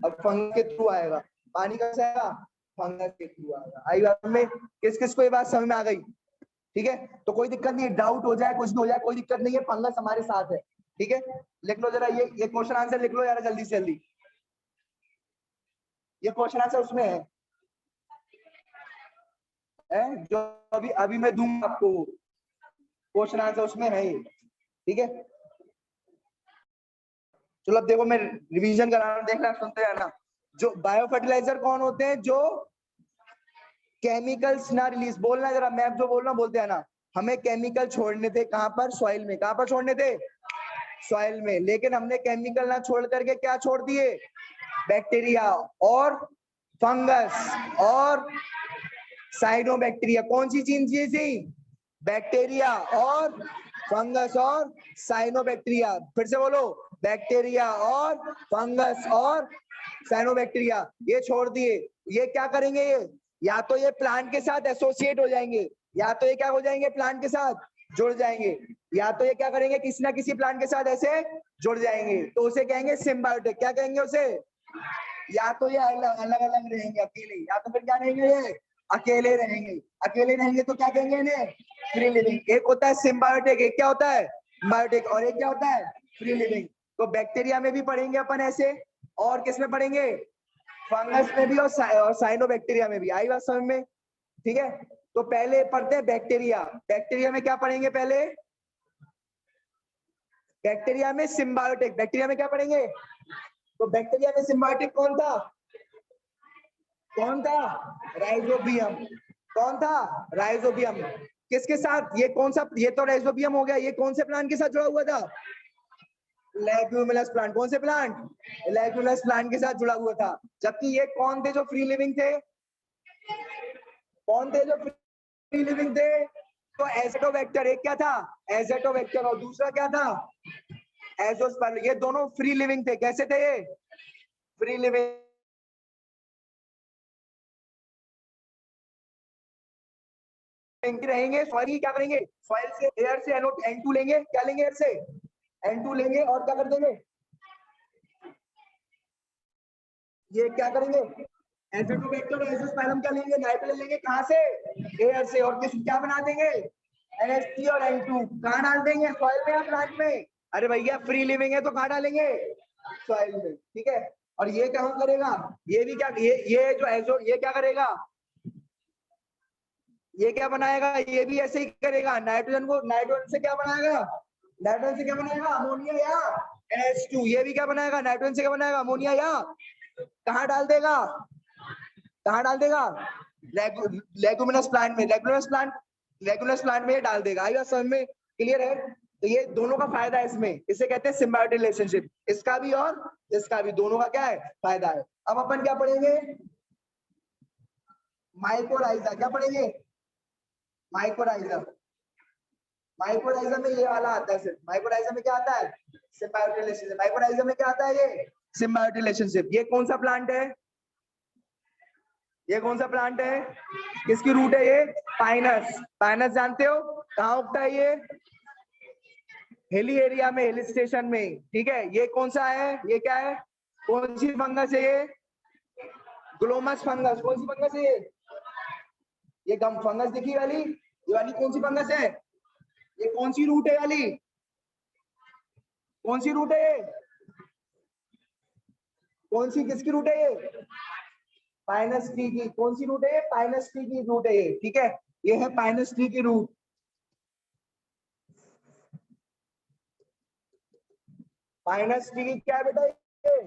अब फंगस के थ्रू आएगा, पानी कैसे आएगा? फंगस के थ्रू आएगा। आई बात में? किस किस को ये बात समझ में आ गई? ठीक है, तो कोई दिक्कत नहीं है, डाउट हो जाए कुछ भी हो जाए कोई दिक्कत नहीं है, फंगस हमारे साथ है। ठीक है, लिख लो जरा ये क्वेश्चन आंसर लिख लो यार, जल्दी से जल्दी। ये क्वेश्चन आंसर उसमें है जो अभी अभी मैं दूंगा आपको, क्वेश्चन आंसर उसमें है ही। ठीक है, चलो अब देखो मैं रिवीजन करा रहा हूं, देखना सुनते हैं ना। जो बायो फर्टिलाइजर कौन होते हैं? जो केमिकल्स ना रिलीज, बोलना जरा, मैं जो बोल रहा हूँ बोलते हैं ना। हमें केमिकल छोड़ने थे कहां पर? सॉइल में। कहां पर छोड़ने थे? सॉइल में। लेकिन हमने केमिकल ना छोड़ करके क्या छोड़ दिए? बैक्टीरिया और फंगस और साइनोबैक्टीरिया। कौन सी चीज थी? बैक्टीरिया और फंगस और साइनोबैक्टीरिया। फिर से बोलो, बैक्टीरिया और फंगस और साइनोबैक्टीरिया। ये छोड़ दिए। ये क्या करेंगे? ये या तो ये प्लांट के साथ एसोसिएट हो जाएंगे, या तो ये क्या हो जाएंगे? प्लांट के साथ जुड़ जाएंगे, या तो ये क्या करेंगे? किसी ना किसी प्लांट के साथ ऐसे जुड़ जाएंगे, तो उसे कहेंगे सिम्बायोटिक। क्या कहेंगे उसे? या तो ये अलग अलग अलग रहेंगे अकेले, या तो फिर क्या रहेंगे? ये अकेले रहेंगे। अकेले रहेंगे तो क्या कहेंगे इन्हें? Free living. एक होता है सिम्बायोटिक, एक क्या होता है? बायोटिक, और एक क्या होता है? Free living. तो बैक्टीरिया में भी पढ़ेंगे अपन ऐसे, और किस में पढ़ेंगे? फंगस में भी और साइनोबैक्टीरिया में भी। आई बात समझ में? ठीक है, तो पहले पढ़ते हैं बैक्टीरिया। बैक्टीरिया में क्या पढ़ेंगे? पहले बैक्टीरिया में सिम्बायोटिक। बैक्टीरिया में क्या पढ़ेंगे? तो बैक्टीरिया में सिम्बायोटिक कौन था? कौन था? राइजोबियम। कौन था? राइजोबियम। किसके साथ? ये कौन सा? ये तो राइजोबियम हो गया। ये कौन से प्लांट के साथ जुड़ा हुआ था? Leguminous plant. कौन से प्लांट? लेग्यूमिनस प्लांट के साथ जुड़ा हुआ था। जबकि ये कौन थे जो फ्री लिविंग थे? कौन थे जो फ्री लिविंग थे? तो एजेटोबैक्टर। एक क्या था? एजेटोबैक्टर, और दूसरा क्या था? एजोस्पर्म। ये दोनों फ्री लिविंग थे। कैसे थे ये? फ्री लिविंग रहेंगे। सॉइल क्या करेंगे? सॉइल से, एयर से N2 लेंगे। क्या लेंगे? एयर से N2 लेंगे, और क्या कर देंगे? ये क्या करेंगे? एजेटोबैक्टर और एजोस्पर्म क्या लेंगे? नाइट्रोजन लेंगे। कहां से? एयर से। और किस क्या बना देंगे? NH3 और N2। कहां डाल देंगे? सॉइल में या प्लांट में? अरे भैया फ्री लिविंग है तो कहां डालेंगे? सॉइल में। ठीक है, और ये कहां करेगा? ये भी क्या, ये जो एजो, ये क्या करेगा? ये क्या बनाएगा? ये भी ऐसे ही करेगा। नाइट्रोजन को, नाइट्रोजन से क्या बनाएगा? नाइट्रोजन से क्या बनाएगा? अमोनिया या NH2। ये भी क्या बनाएगा? नाइट्रोजन से क्या बनाएगा? अमोनिया या। कहाँ डाल देगा? कहाँ डाल देगा? लेगुमिनस प्लांट में। लेगुमिनस प्लांट में ये डाल देगा। आएगा समझ में? क्लियर है? तो ये दोनों का फायदा है इसमें। इसे कहते हैं सिम्बायोटिक रिलेशनशिप। इसका भी और इसका भी, दोनों का क्या है? फायदा है। अब अपन क्या पढ़ेंगे? माइकोराइजा। क्या पढ़ेंगे? माइकोराइजा। माइक्रोराइजा में ये वाला आता है सिर्फ। माइक्रोराइजा में क्या आता है? Symbiotic relationship. माइक्रोराइजा में क्या आता है? ये सिम्बायोटिक रिलेशनशिप। ये कौन सा प्लांट है? ये कौन सा प्लांट है? किसकी रूट है ये? पाइनस। पाइनस जानते हो कहाँ उगता है ये? हिली एरिया में, हिल स्टेशन में। ठीक है, ये कौन सा है? ये क्या है? कौन सी फंगस है ये? Glomus fungus. कौन सी फंगस है ये? ये गम फंगस दिखी वाली, ये वाली कौन सी फंगस है? ये कौन सी रूट है वाली? कौन सी रूट है ये? कौन सी, किसकी रूट है ये? पाइनस ट्री की। कौन सी रूट है ये? पाइनस ट्री की रूट है ये। ठीक है, ये है पाइनस ट्री की रूट। पाइनस ट्री की क्या है बेटा? ये